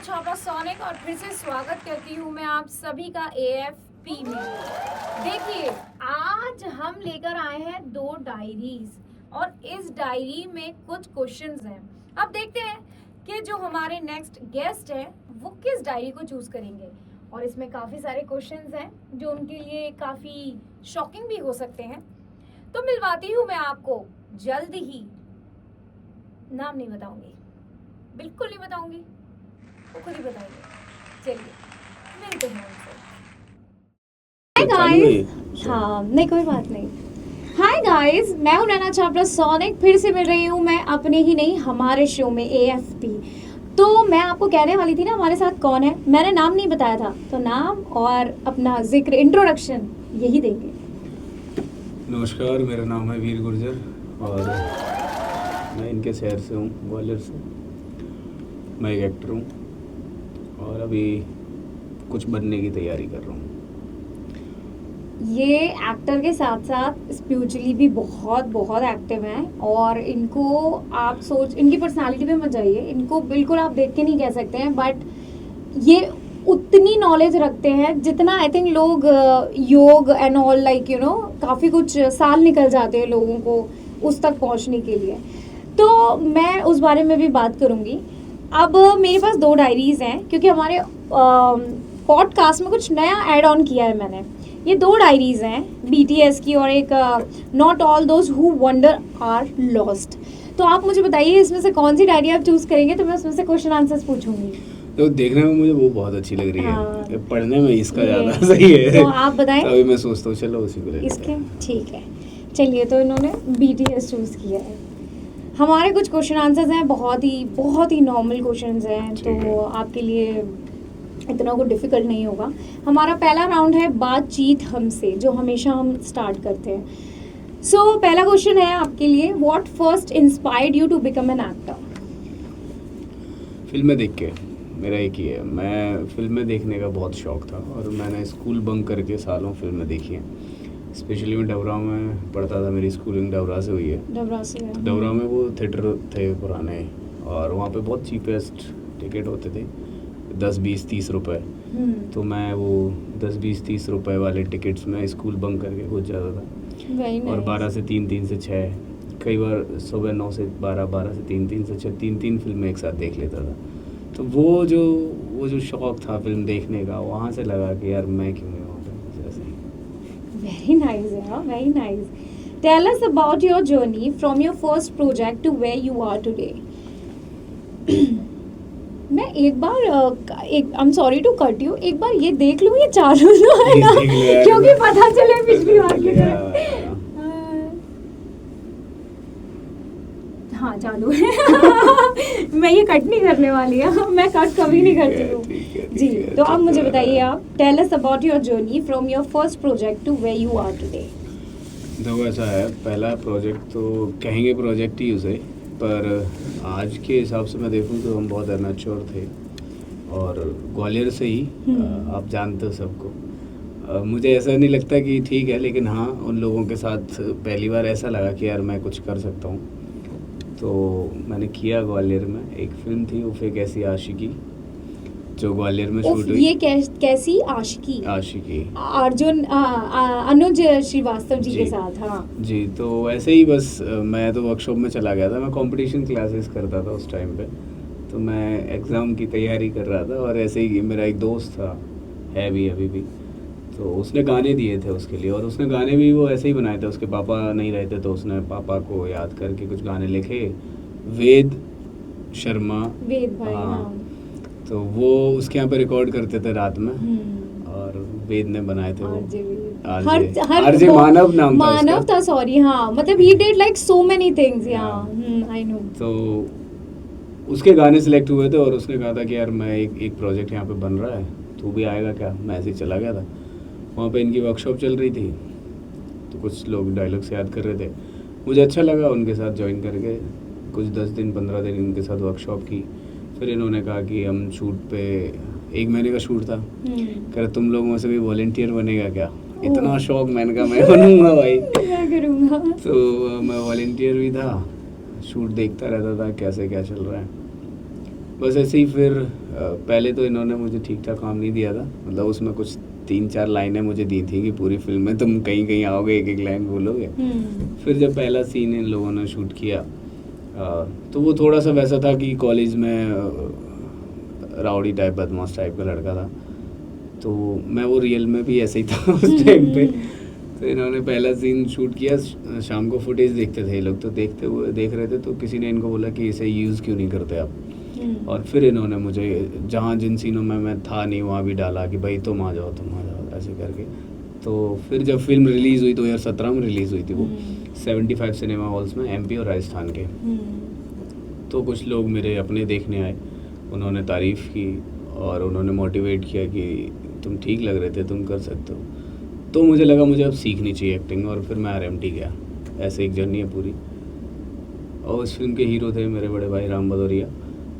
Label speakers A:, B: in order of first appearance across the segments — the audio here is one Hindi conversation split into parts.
A: छापा सोनिक और फिर से स्वागत करती हूँ मैं आप सभी का AFP में। देखिए, आज हम लेकर आए हैं 2 डायरीज और इस डायरी में कुछ क्वेश्चंस हैं। अब देखते हैं कि जो हमारे नेक्स्ट गेस्ट हैं वो किस डायरी को चूज करेंगे। और इसमें काफी सारे क्वेश्चंस हैं जो उनके लिए काफी शॉकिंग भी हो सकते हैं। तो मिलवाती हूँ मैं आपको जल्द ही। नाम नहीं बताऊंगी, बिल्कुल नहीं बताऊंगी, वो खुद ही बताएंगे। चलिए मिलते हैं उनसे। Hi guys. हाँ, नहीं कोई बात नहीं। हाय गाइस, मैं हूं नैना छापरा सोनिक। फिर से मिल रही हूं मैं अपने ही नहीं हमारे शो में AFP। तो मैं आपको कहने वाली थी ना हमारे साथ कौन है। मैंने नाम नहीं बताया था, तो नाम और अपना जिक्र, इंट्रोडक्शन यही देंगे।
B: नमस्कार, मेरा नाम है वीर गुर्जर और मैं इनके शहर से हूँ, ग्वालियर से। मैं एक एक्टर हूँ और अभी कुछ बनने की तैयारी कर रहा हूँ।
A: ये एक्टर के साथ साथ स्पिरिचुअली भी बहुत बहुत एक्टिव हैं और इनको आप इनकी पर्सनालिटी पे मत जाइए। इनको बिल्कुल आप देख के नहीं कह सकते हैं, बट ये उतनी नॉलेज रखते हैं जितना आई थिंक लोग योग एंड ऑल लाइक काफ़ी कुछ साल निकल जाते हैं लोगों को उस तक पहुंचने के लिए। तो मैं उस बारे में भी बात करूंगी। अब मेरे पास 2 डायरीज हैं क्योंकि हमारे पॉडकास्ट में कुछ नया ऐड ऑन किया है मैंने। ये 2 डायरीज हैं, BTS की और एक not all those who wonder are lost. तो आप मुझे बताइए इसमें से कौन सी डायरी आप चूज करेंगे, तो मैं उसमें से क्वेश्चन आंसर्स पूछूंगी।
B: तो देखने में मुझे वो बहुत अच्छी लग रही है।
A: हाँ।
B: पढ़ने में इसका ज़्यादा सही है।
A: तो आप बताएं।
B: तो अभी मैं सोचता हूँ चलो उसी को ले लेते
A: इसके
B: हैं।
A: ठीक है, चलिए। तो इन्होंने BTS चूज किया है। हमारे कुछ क्वेश्चन आंसर्स हैं, बहुत ही नॉर्मल क्वेश्चंस हैं, तो आपके लिए इतना कुछ डिफिकल्ट नहीं होगा। हमारा पहला राउंड है बातचीत हमसे, जो हमेशा हम स्टार्ट करते हैं। सो पहला क्वेश्चन है आपके लिए, what first inspired you to become an actor?
B: फिल्में देख के, मेरा एक ही है, मैं फिल्में देखने का बहुत शौक था और मैंने स्कूल बंक करके सालों फिल्में देखी हैं। स्पेशली मैं डबरा में पढ़ता था, मेरी स्कूलिंग डबरा से हुई है। डबरा में वो थिएटर थे पुराने और वहाँ पे बहुत चीपेस्ट टिकट होते थे, 10, 20, 30 रुपए। तो मैं वो 10, 20, 30 रुपए वाले टिकट्स में स्कूल बंक करके घुस जाता था। और 12 से 3, 3 से 6, कई बार सुबह 9 से 12, 12 से 3, 3 से 6, 3 फिल्में एक साथ देख लेता था। तो वो जो शौक था फिल्म देखने का, वहाँ से लगा कि यार मैं क्यों नहीं वहाँ पे ऐसे ही।
A: वेरी नाइस यार, very nice. Tell us about your journey from your first project to where you are today. मैं एक बार I am sorry to cut you, एक बार ये देख लूँ ये चालू तो है ना, क्योंकि पता चले पिछली बार की तरह। हाँ चालू है। मैं ये कट नहीं करने वाली है, मैं कट कभी नहीं करती हूँ जी। तो अब मुझे बताइए आप, tell us about your journey from your first project to where you are today.
B: देखो ऐसा है, पहला प्रोजेक्ट तो कहेंगे प्रोजेक्ट ही उसे, पर आज के हिसाब से मैं देखूं तो हम बहुत अनमेच्योर थे और ग्वालियर से ही आप जानते हो सबको। मुझे ऐसा नहीं लगता कि ठीक है, लेकिन हाँ उन लोगों के साथ पहली बार ऐसा लगा कि यार मैं कुछ कर सकता हूँ। तो मैंने किया ग्वालियर में, एक फिल्म थी उफ़ एक ऐसी आशिकी, जो ग्वालियर में शूट हुई।
A: ये कैसी आशिकी? अर्जुन अनुज श्रीवास्तव जी के साथ। हाँ
B: जी, तो ऐसे ही बस मैं तो वर्कशॉप में चला गया था। मैं कंपटीशन क्लासेस करता था उस टाइम पे, तो मैं एग्ज़ाम की तैयारी कर रहा था और ऐसे ही मेरा एक दोस्त था, है भी अभी भी, तो उसने गाने दिए थे उसके लिए और उसने गाने भी वो ऐसे ही बनाए थे। उसके पापा नहीं रहते तो उसने पापा को याद करके कुछ गाने लिखे, वेद शर्मा,
A: वेद भाई। हाँ।
B: तो वो उसके यहाँ पे रिकॉर्ड करते थे रात में और वेद ने बनाए थे वो। आरजे मानव नाम था उसका।
A: मानव था, सॉरी। हाँ, मतलब he did like so many things. I know.
B: तो उसके गाने सिलेक्ट हुए थे और उसने कहा था कि यार मैं एक प्रोजेक्ट यहाँ पे बन रहा है, तू भी आएगा क्या? मैं ऐसे ही चला गया था। वहाँ पे इनकी वर्कशॉप चल रही थी, तो कुछ लोग डायलॉग्स याद कर रहे थे। मुझे अच्छा लगा उनके साथ ज्वाइन करके, कुछ 10 दिन 15 दिन उनके साथ वर्कशॉप की। फिर इन्होंने कहा कि हम शूट पे, 1 महीने का शूट था, कह रहे तुम लोगों में से भी वॉलंटियर बनेगा क्या? इतना शौक, मैंने कहा मैं बनूंगा भाई।
A: मैं करूंगा।
B: तो मैं वॉलंटियर भी था, शूट देखता रहता था कैसे क्या चल रहा है। बस ऐसे ही फिर पहले तो इन्होंने मुझे ठीक ठाक काम नहीं दिया था, मतलब उसमें कुछ 3-4 लाइनें मुझे दी थी कि पूरी फिल्म में तुम कहीं कहीं आओगे, एक एक लाइन बोलोगे। फिर जब पहला सीन इन लोगों ने शूट किया तो वो थोड़ा सा वैसा था कि कॉलेज में राउडी टाइप, बदमाश टाइप का लड़का था, तो मैं वो रियल में भी ऐसे ही था उस टाइम पे। तो इन्होंने पहला सीन शूट किया, शाम को फुटेज देखते थे ये लोग, तो देख रहे थे, तो किसी ने इनको बोला कि इसे यूज़ क्यों नहीं करते आप। और फिर इन्होंने मुझे जहाँ जिन सीनों में मैं था नहीं वहाँ भी डाला कि भाई तुम आ जाओ ऐसे करके। तो फिर जब फिल्म रिलीज़ हुई 2017 में रिलीज़ हुई थी वो 75 सिनेमा हॉल्स में, एमपी और राजस्थान के। तो कुछ लोग मेरे अपने देखने आए, उन्होंने तारीफ़ की और उन्होंने मोटिवेट किया कि तुम ठीक लग रहे थे, तुम कर सकते हो। तो मुझे लगा मुझे अब सीखनी चाहिए एक्टिंग, और फिर मैं आरएमटी गया। ऐसे एक जर्नी है पूरी। और उस फिल्म के हीरो थे मेरे बड़े भाई राम भदौरिया,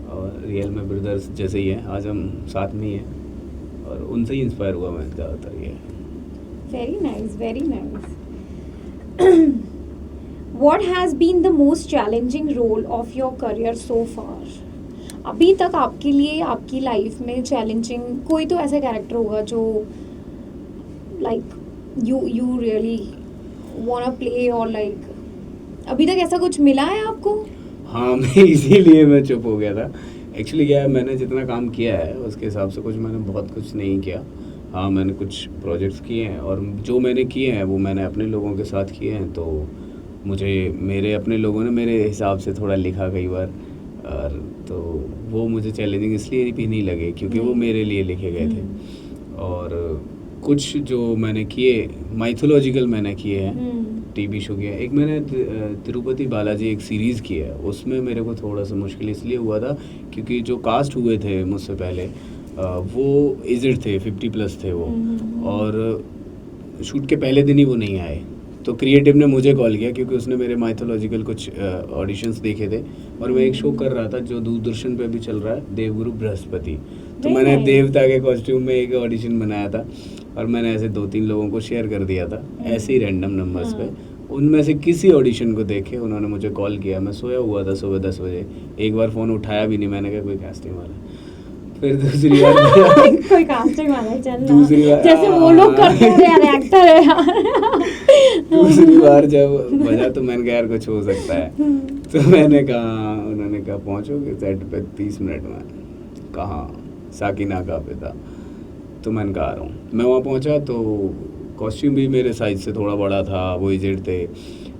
B: और रियल में ब्रदर्स जैसे ही हैं, आज हम साथ में ही हैं, और उनसे ही इंस्पायर हुआ मैं ज़्यादातर। ये
A: very nice, very nice. What has been the most challenging role of your career so far? अभी तक आपके लिए आपकी लाइफ में चैलेंजिंग कोई तो ऐसा कैरेक्टर होगा जो like you really want to play, और लाइक अभी तक ऐसा कुछ मिला है आपको?
B: हाँ, मैं इसीलिए मैं चुप हो गया था। एक्चुअली क्या है, मैंने जितना काम किया है उसके हिसाब से मैंने बहुत कुछ नहीं किया। हाँ, मैंने कुछ प्रोजेक्ट्स किए हैं, और जो मैंने किए हैं वो मैंने अपने लोगों के साथ किए हैं। तो मुझे मेरे अपने लोगों ने मेरे हिसाब से थोड़ा लिखा कई बार, और तो वो मुझे चैलेंजिंग इसलिए भी नहीं लगे क्योंकि वो मेरे लिए लिखे गए थे। और कुछ जो मैंने किए माइथोलॉजिकल मैंने किए हैं, टीवी शो किया। एक मैंने तिरुपति बालाजी एक सीरीज़ की है, उसमें मेरे को थोड़ा सा मुश्किल इसलिए हुआ था क्योंकि जो कास्ट हुए थे मुझसे पहले वो एजड थे, 50+ थे वो, और शूट के पहले दिन ही वो नहीं आए। तो क्रिएटिव ने मुझे कॉल किया क्योंकि उसने मेरे माइथोलॉजिकल कुछ ऑडिशंस देखे थे, और मैं एक शो कर रहा था जो दूरदर्शन पे भी चल रहा है, देवगुरु बृहस्पति। तो मैंने देवता के कॉस्ट्यूम में एक ऑडिशन बनाया था, और मैंने ऐसे 2-3 लोगों को शेयर कर दिया था ऐसे ही रैंडम नंबर्स पे। उनमें से किसी ऑडिशन को देखे उन्होंने मुझे कॉल किया। मैं सोया हुआ था सुबह 10 बजे, एक बार फ़ोन उठाया भी नहीं, मैंने कहा कोई कास्टिंग वाला। फिर दूसरी बार
A: कोई कास्टिंग वाला चल,
B: दूसरी बार
A: जैसे वो लोग करते हैं यार, एक्टर है यार।
B: दूसरी बार जब बजा तो मैंने कहा यार कुछ हो सकता है। तो मैंने कहा, उन्होंने कहा पहुँचोगे सेट पे 30 मिनट में? कहाँ? साकिना का पे था। तो मैंने कहा आ रहा हूँ। मैं वहाँ पहुँचा तो कॉस्ट्यूम भी मेरे साइज से थोड़ा बड़ा था, वो एजेड थे।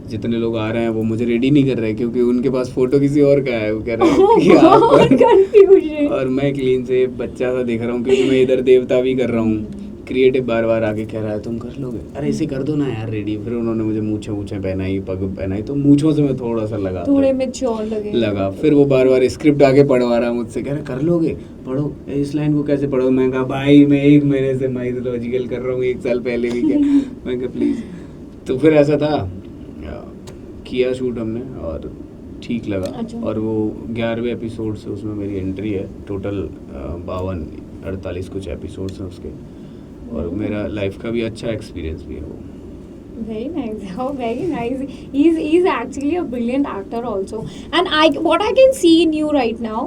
B: जितने लोग आ रहे हैं वो मुझे रेडी नहीं कर रहे क्योंकि उनके पास फ़ोटो किसी और का है। वो कह रहे हैं कि आप, और मैं क्लीन से बच्चा सा दिख रहा हूँ क्योंकि मैं इधर देवता भी कर रहा हूँ। क्रिएटिव बार बार आके कह रहा है तुम कर लोगे, अरे इसे कर दो ना यार रेडी। फिर उन्होंने मुझे मूछें पहनाई, पग पहनाई, तो मूछों से मैं थोड़ा सा लगा,
A: थोड़े मैच्योर लगा।
B: फिर वो बार बार स्क्रिप्ट आके पढ़वा रहा मुझसे, कह रहा कर लोगे, पढ़ो इस लाइन को कैसे पढ़ो। मैं कहा भाई मैं 1 महीने से माइथोलॉजिकल कर रहा हूँ, 1 साल पहले भी क्या। मैं कहा प्लीज़। तो फिर ऐसा था, किया शूट हमने और ठीक लगा।
A: अच्छा।
B: और वो 11वें एपिसोड से उसमें मेरी एंट्री है। टोटल 52-48 कुछ एपिसोड्स हैं उसके, और मेरा लाइफ का भी अच्छा एक्सपीरियंस भी है वो।
A: Very nice. How very nice. He's actually a brilliant actor also. And what I can see in you right now,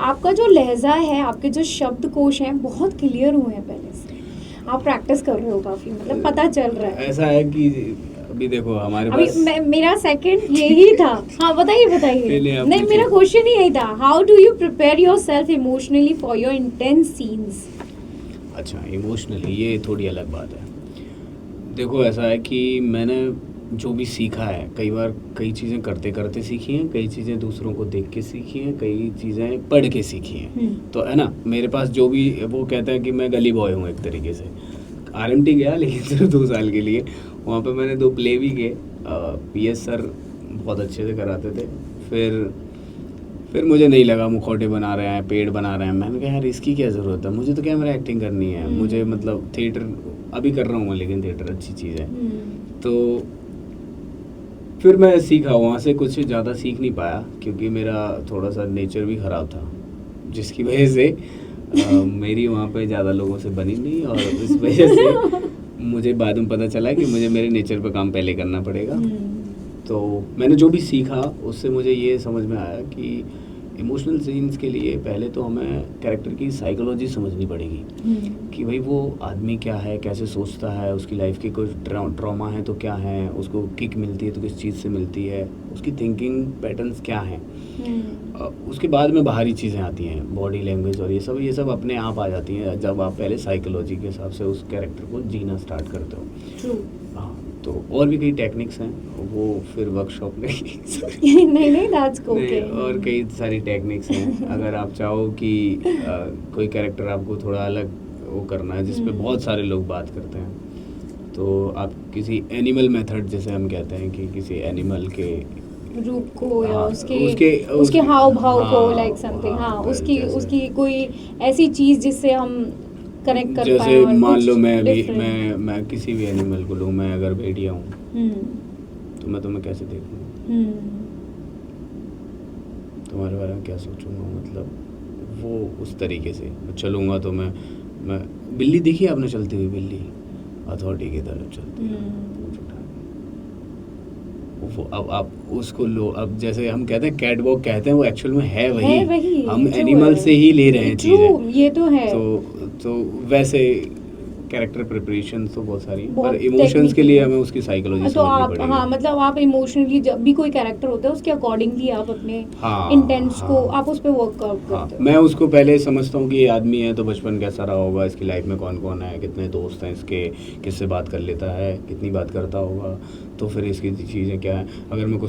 A: आपका जो लहजा है, आपके जो शब्दकोश हैं बहुत क्लियर हुए हैं पहले से। आप प्रैक्टिस कर रहे हो काफी, मतलब पता चल रहा है।
B: ऐसा है कि अभी देखो हमारे पास
A: मेरा सेकंड यही था। हाँ बताइए। नहीं, मेरा क्वेश्चन ही यही था, how do you prepare yourself emotionally for your intense scenes?
B: अच्छा, इमोशनली ये थोड़ी अलग बात है। देखो ऐसा है कि मैंने जो भी सीखा है, कई बार कई चीज़ें करते करते सीखी हैं, कई चीज़ें दूसरों को देख के सीखी हैं, कई चीज़ें पढ़ के सीखी हैं। तो है ना, मेरे पास जो भी वो कहते हैं कि मैं गली बॉय हूँ एक तरीके से। आरएमटी गया लेकिन सिर्फ 2 साल के लिए, वहाँ पे मैंने 2 प्ले भी किए। पीएस सर बहुत अच्छे से कराते थे। फिर मुझे नहीं लगा मुखौटे बना रहे हैं, पेड़ बना रहे हैं। मैंने कहा यार इसकी क्या ज़रूरत है, मुझे तो कैमरा एक्टिंग करनी है। मुझे मतलब थिएटर अभी कर रहा हूँ मैं, लेकिन थिएटर अच्छी चीज़ है। तो फिर मैं सीखा, वहाँ से कुछ ज़्यादा सीख नहीं पाया क्योंकि मेरा थोड़ा सा नेचर भी ख़राब था, जिसकी वजह से मेरी वहाँ पे ज़्यादा लोगों से बनी नहीं, और इस वजह से मुझे बाद में पता चला कि मुझे मेरे नेचर पे काम पहले करना पड़ेगा। तो मैंने जो भी सीखा उससे मुझे ये समझ में आया कि इमोशनल सीन्स के लिए पहले तो हमें कैरेक्टर की साइकोलॉजी समझनी पड़ेगी कि भाई वो आदमी क्या है, कैसे सोचता है, उसकी लाइफ की कुछ ट्रॉमा है तो क्या है, उसको किक मिलती है तो किस चीज़ से मिलती है, उसकी थिंकिंग पैटर्न्स क्या हैं। उसके बाद में बाहरी चीज़ें आती हैं, बॉडी लैंग्वेज और ये सब अपने आप आ जाती हैं जब आप पहले साइकोलॉजी के हिसाब से उस कैरेक्टर को जीना स्टार्ट करते हो। हाँ, तो और भी कई टेक्निक्स हैं, वो फिर वर्कशॉप में
A: नहीं दैट्स ओके।
B: और कई सारी टेक्निक्स हैं। अगर आप चाहो कि कोई कैरेक्टर आपको थोड़ा अलग वो करना है जिस पे बहुत सारे लोग बात करते हैं, तो आप किसी एनिमल मेथड जैसे हम कहते हैं कि किसी एनिमल के
A: रूप को या
B: हाँ,
A: उसके हाव भाव को,
B: हाँ,
A: लाइक समथिंग, हाँ,
B: हाँ,
A: उसकी कोई ऐसी चीज जिससे हम कनेक्ट कर पाए।
B: जैसे मान लो मैं अभी
A: different।
B: मैं किसी भी एनिमल को लूँ, मैं अगर भेड़िया हूँ तो मैं तुम्हें कैसे देखूँ, तुम्हारे बारे में क्या सोचूंगा, मतलब वो उस तरीके से मैं चलूँगा। तो मैं बिल्ली देखी आपने चलती हुई बिल्ली, अथॉरिटी की तरफ चलती है, पूंछ उठा के। वो अब आप उसको लो, अब जैसे हम कहते हैं कैट वॉक कहते हैं, वो एक्चुअल में है वही, हम एनिमल से ही ले रहे हैं चीज़ें,
A: ये तो है।
B: तो वैसे कैरेक्टर प्रिपरेशन तो बहुत सारी हैं, पर इमोशंस के लिए हमें उसकी साइकोलॉजी
A: तो
B: समझनी
A: आप
B: पड़ेगी।
A: हाँ, मतलब आप इमोशनली जब भी कोई कैरेक्टर होता है उसके अकॉर्डिंगली आप अपने इंटेंट्स को आप उस पे वर्कआउट करते हो।
B: मैं उसको पहले समझता हूँ कि ये आदमी है तो बचपन कैसा रहा होगा, इसकी लाइफ में कौन कौन है, कितने दोस्त हैं इसके, किससे बात कर लेता है, कितनी बात करता होगा, तो फिर इसकी चीज़ें क्या है। अगर मैं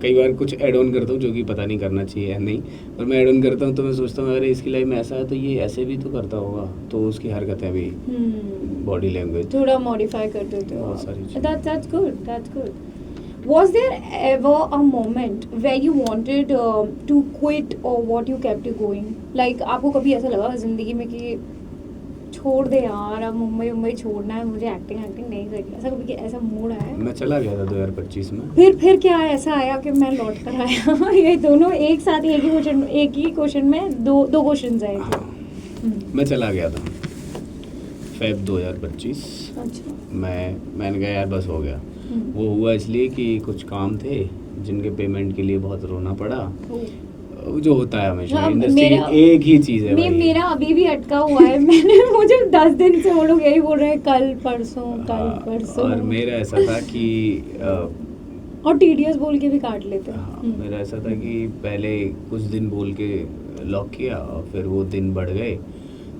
B: कई बार कुछ ऐड ऑन करता हूँ जो कि पता नहीं करना चाहिए या नहीं, पर मैं ऐड ऑन करता हूँ तो मैं सोचता हूँ अरे इसकी लाइफ में ऐसा है तो ये ऐसे भी तो करता होगा, तो उसकी हरकतें भी, बॉडी लैंग्वेज
A: थोड़ा मॉडिफाई कर देते हो।
B: बहुत सारी चीज़ें।
A: That's good. Was there ever a moment where you wanted to quit or what you kept you going? Like आपको कभी ऐसा लगा जिंदगी में कि छोड़ दे यार, अब मुंबई छोड़ना है, मुझे एक्टिंग नहीं करनी, ऐसा कभी ऐसा मूड आया?
B: मैं चला गया था 2025 में।
A: फिर क्या ऐसा आया कि मैं लौट कर आया? ये दोनों एक साथ एक ही क्वेश्चन में दो क्वेश्चंस आए थे।
B: मैं चला गया था फेब 2025।
A: अच्छा।
B: मैंने कहा यार बस हो गया। वो हुआ इसलिए कि कुछ काम थे जिनके पेमेंट के लिए बहुत रोना पड़ा, जो होता है हमेशा इंडस्ट्री की एक ही चीज़ है भाई।
A: मेरा अभी भी अटका हुआ है। मुझे 10 दिन से वो लोग यही बोल रहे हैं कल परसों।
B: और मेरा ऐसा था कि
A: और टीडीएस बोल के भी काट लेते हैं।
B: हाँ, मेरा ऐसा था कि पहले कुछ दिन बोल के लॉक किया और फिर वो दिन बढ़ गए।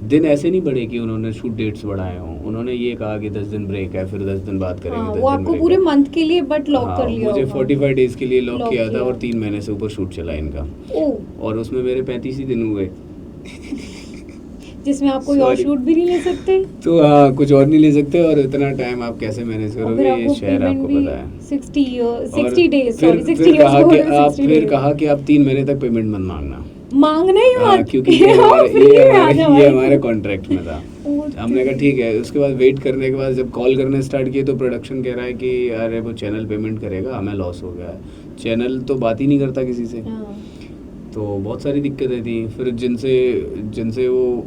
B: दिन ऐसे नहीं बढ़े कि उन्होंने शूट डेट्स बढ़ाए हों, उन्होंने ये कहा कि 10 दिन ब्रेक है, फिर 10 दिन बात करेंगे।
A: हाँ, वो आपको पूरे मंथ के लिए बट लॉक कर लिया।
B: मुझे 45 डेज के लिए लॉक किया था और 3 महीने से ऊपर शूट चला इनका। और उसमें मेरे 35 ही दिन हुए
A: जिसमें आप कोई और शूट भी नहीं ले सकते।
B: तो कुछ और नहीं ले सकते, और इतना टाइम आप कैसे मैनेज करोगे, ये शहर आपको पता है।
A: 60 डेज
B: फिर कहा कि आप 3 महीने तक पेमेंट मत
A: मांगना ही मत,
B: क्योंकि ये हमारे कॉन्ट्रैक्ट में था। हमने कहा ठीक है। उसके बाद वेट करने के बाद जब कॉल करने स्टार्ट किए तो प्रोडक्शन कह रहा है कि अरे वो चैनल पेमेंट करेगा, हमें लॉस हो गया है। चैनल तो बात ही नहीं करता किसी से। तो बहुत सारी दिक्कतें थी। फिर जिनसे वो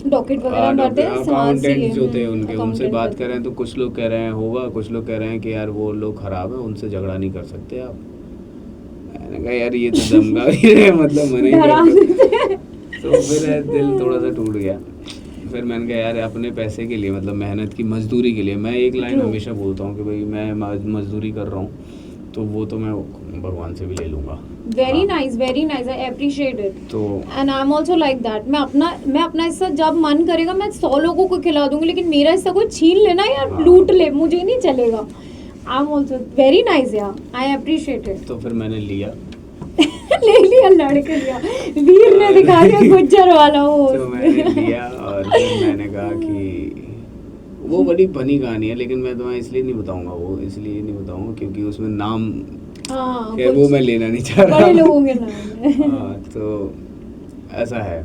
A: डॉकेट वगैरह भरते हैं,
B: अकाउंटेंट जो थे उनसे बात कर रहे हैं, तो कुछ लोग कह रहे हैं होगा, कुछ लोग कह रहे हैं कि यार वो लोग खराब है, उनसे झगड़ा नहीं कर सकते आप। मैंने कहा यार ये तो धमका रहे, मतलब मना ही कर। तो फिर दिल थोड़ा सा टूट गया। फिर मैंने कहा यार अपने पैसे के लिए, मतलब मेहनत की मजदूरी के लिए, मैं एक लाइन हमेशा बोलता हूँ कि भाई मैं मजदूरी कर रहा हूँ तो वो तो मैं भगवान से भी ले लूँगा।
A: Very nice, I appreciate it.
B: तो
A: and I am also like that. मैं अपना हिस्सा जब मन करेगा मैं 100 लोगों को खिला दूंगी, लेकिन मेरा हिस्सा कोई छीन लेना या लूट ले, मुझे नहीं चलेगा। आई एम आल्सो वेरी नाइस यार, आई अप्रिशिएट इट।
B: तो फिर मैंने लिया
A: ले लिया, लड़के लिया, वीर ने दिखा दिया गुज्जर वाला वो।
B: तो मैंने लिया और फिर मैंने कहा कि वो बड़ी फनी कहानी है, लेकिन मैं तुम्हें इसलिए नहीं बताऊंगा क्योंकि उसमें नाम खैर वो मैं लेना नहीं चाह रहा,
A: बड़े लोगों के नाम।
B: तो ऐसा है।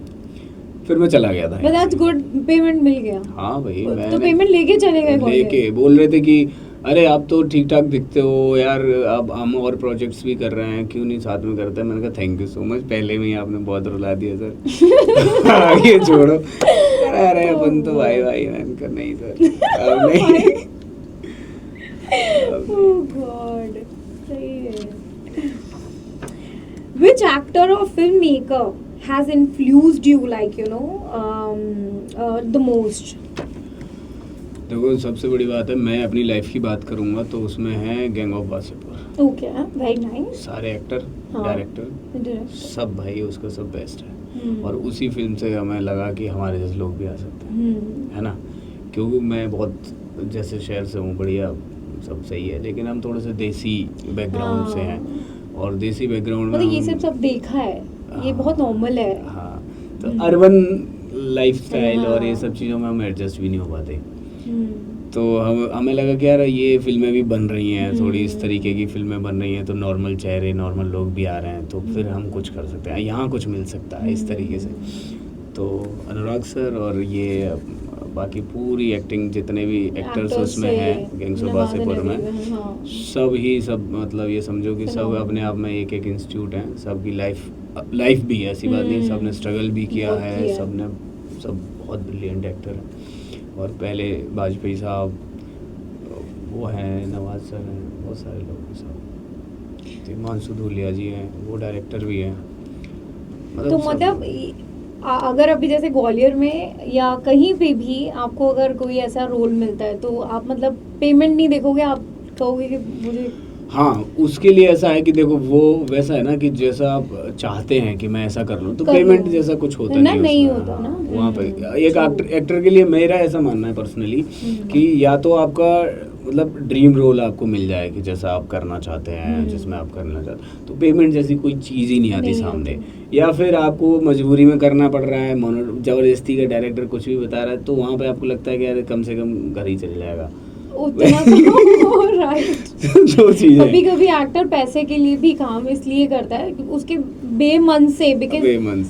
B: फिर मैं चला गया था।
A: But that's good, पेमेंट मिल गया।
B: हाँ भाई,
A: तो पेमेंट लेके चले गए?
B: लेके बोल रहे थे कि अरे आप तो ठीक ठाक दिखते हो यार, अब हम और प्रोजेक्ट्स भी कर रहे हैं, क्यों नहीं साथ में करते हैं। मैंने कहा थैंक यू सो मच, पहले में ही आपने बहुत रुला दिया सर। ये छोड़ो, अरे अपन तो भाई मैंने कहा नहीं सर अब नहीं।
A: Oh God, सही है। Which actor or filmmaker has influenced you, like the most?
B: देखो सबसे बड़ी बात है, मैं अपनी लाइफ की बात करूंगा तो उसमें है gang of Wasseypur.
A: Okay, very nice.
B: सारे एक्टर,
A: हाँ।
B: डायरेक्टर, सब भाई उसका सब बेस्ट है। और उसी फिल्म से हमें लगा कि हमारे जैसे लोग भी आ सकते हैं, है ना। क्योंकि मैं बहुत जैसे शहर से हूँ, बढ़िया सब सही है, लेकिन हम थोड़े से देसी बैकग्राउंड से हैं। और देसी बैकग्राउंड में
A: मतलब ये
B: हम-
A: सब देखा है, ये
B: हाँ,
A: बहुत नॉर्मल है।
B: हाँ, तो अर्बन लाइफस्टाइल
A: हाँ।
B: और ये सब चीज़ों में हम एडजस्ट भी नहीं हो पाते। तो हमें लगा कि यार ये फिल्में भी बन रही हैं, थोड़ी इस तरीके की फिल्में बन रही हैं, तो नॉर्मल चेहरे, नॉर्मल लोग भी आ रहे हैं, तो फिर हम कुछ कर सकते हैं, यहाँ कुछ मिल सकता है इस तरीके से। तो अनुराग सर और ये बाकी पूरी एक्टिंग, जितने भी एक्टर्स उसमें हैं गैंग्स ऑफ वासेपुर में, सब मतलब ये समझो कि सब अपने आप में एक एक इंस्टीट्यूट हैं। सबकी लाइफ भी है, ऐसी बात नहीं, सब ने स्ट्रगल भी किया है, सब बहुत ब्रिलियंट एक्टर हैं। और पहले वाजपेयी साहब, वो हैं, नवाज सर हैं, बहुत सारे लोग हैं सब। तो हिमांशु धूलिया जी हैं, वो डायरेक्टर भी हैं।
A: तो मतलब अगर अभी जैसे ग्वालियर में या कहीं पे भी आपको अगर कोई ऐसा रोल मिलता है, तो आप मतलब पेमेंट नहीं देखोगे, आप कहोगे कि मुझे।
B: हाँ, उसके लिए ऐसा है कि देखो वो वैसा है ना कि जैसा आप चाहते हैं कि मैं ऐसा कर लूँ, तो पेमेंट जैसा कुछ होता
A: नहीं
B: उसमें।
A: होता ना
B: वहाँ पे एक एक्टर के लिए मेरा ऐसा मानना है पर्सनली कि या तो आपका मतलब ड्रीम रोल आपको मिल जाए कि जैसा आप करना चाहते हैं, जिसमें आप करना चाहते हैं, तो पेमेंट जैसी कोई चीज़ ही नहीं आती सामने। या फिर आपको मजबूरी में करना पड़ रहा है, ज़बरदस्ती का डायरेक्टर कुछ भी बता रहा है, तो वहाँ पे आपको लगता है कि यार कम से कम घर ही चल जाएगा। जो चीज़ है,
A: कभी कभी एक्टर पैसे के लिए भी काम इसलिए करता है कि उसके बेमन से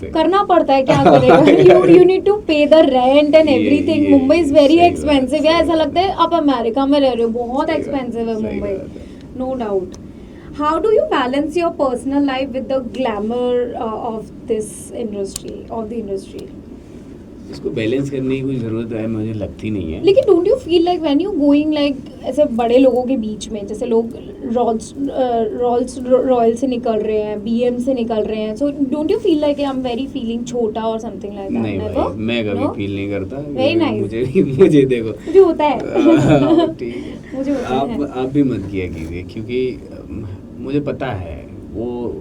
A: करना पड़ता है, क्या करेगा। यू नीड टू पे the rent and everything. Mumbai is very expensive है, ऐसा लगता है आप अमेरिका में रह रहे हो, बहुत एक्सपेंसिव है Mumbai, no doubt. How do you balance your personal life with the glamour of this industry, of the industry?
B: इसको बैलेंस करने की कोई ज़रूरत है मुझे लगती नहीं है।
A: लेकिन don't you feel like when you going like ऐसे बड़े लोगों के बीच में, जैसे लोग रोल्स रॉयल से निकल रहे हैं, बीएम से निकल रहे हैं, so don't you feel like I am very feeling छोटा और समथिंग लाइक दैट?
B: नहीं भाई, मैं कभी फील नहीं करता।
A: Very nice.
B: मुझे देखो,
A: मुझे होता है।
B: ठीक है,
A: मुझे होता है।
B: आप भी मत किया कीजिए, क्योंकि मुझे पता है वो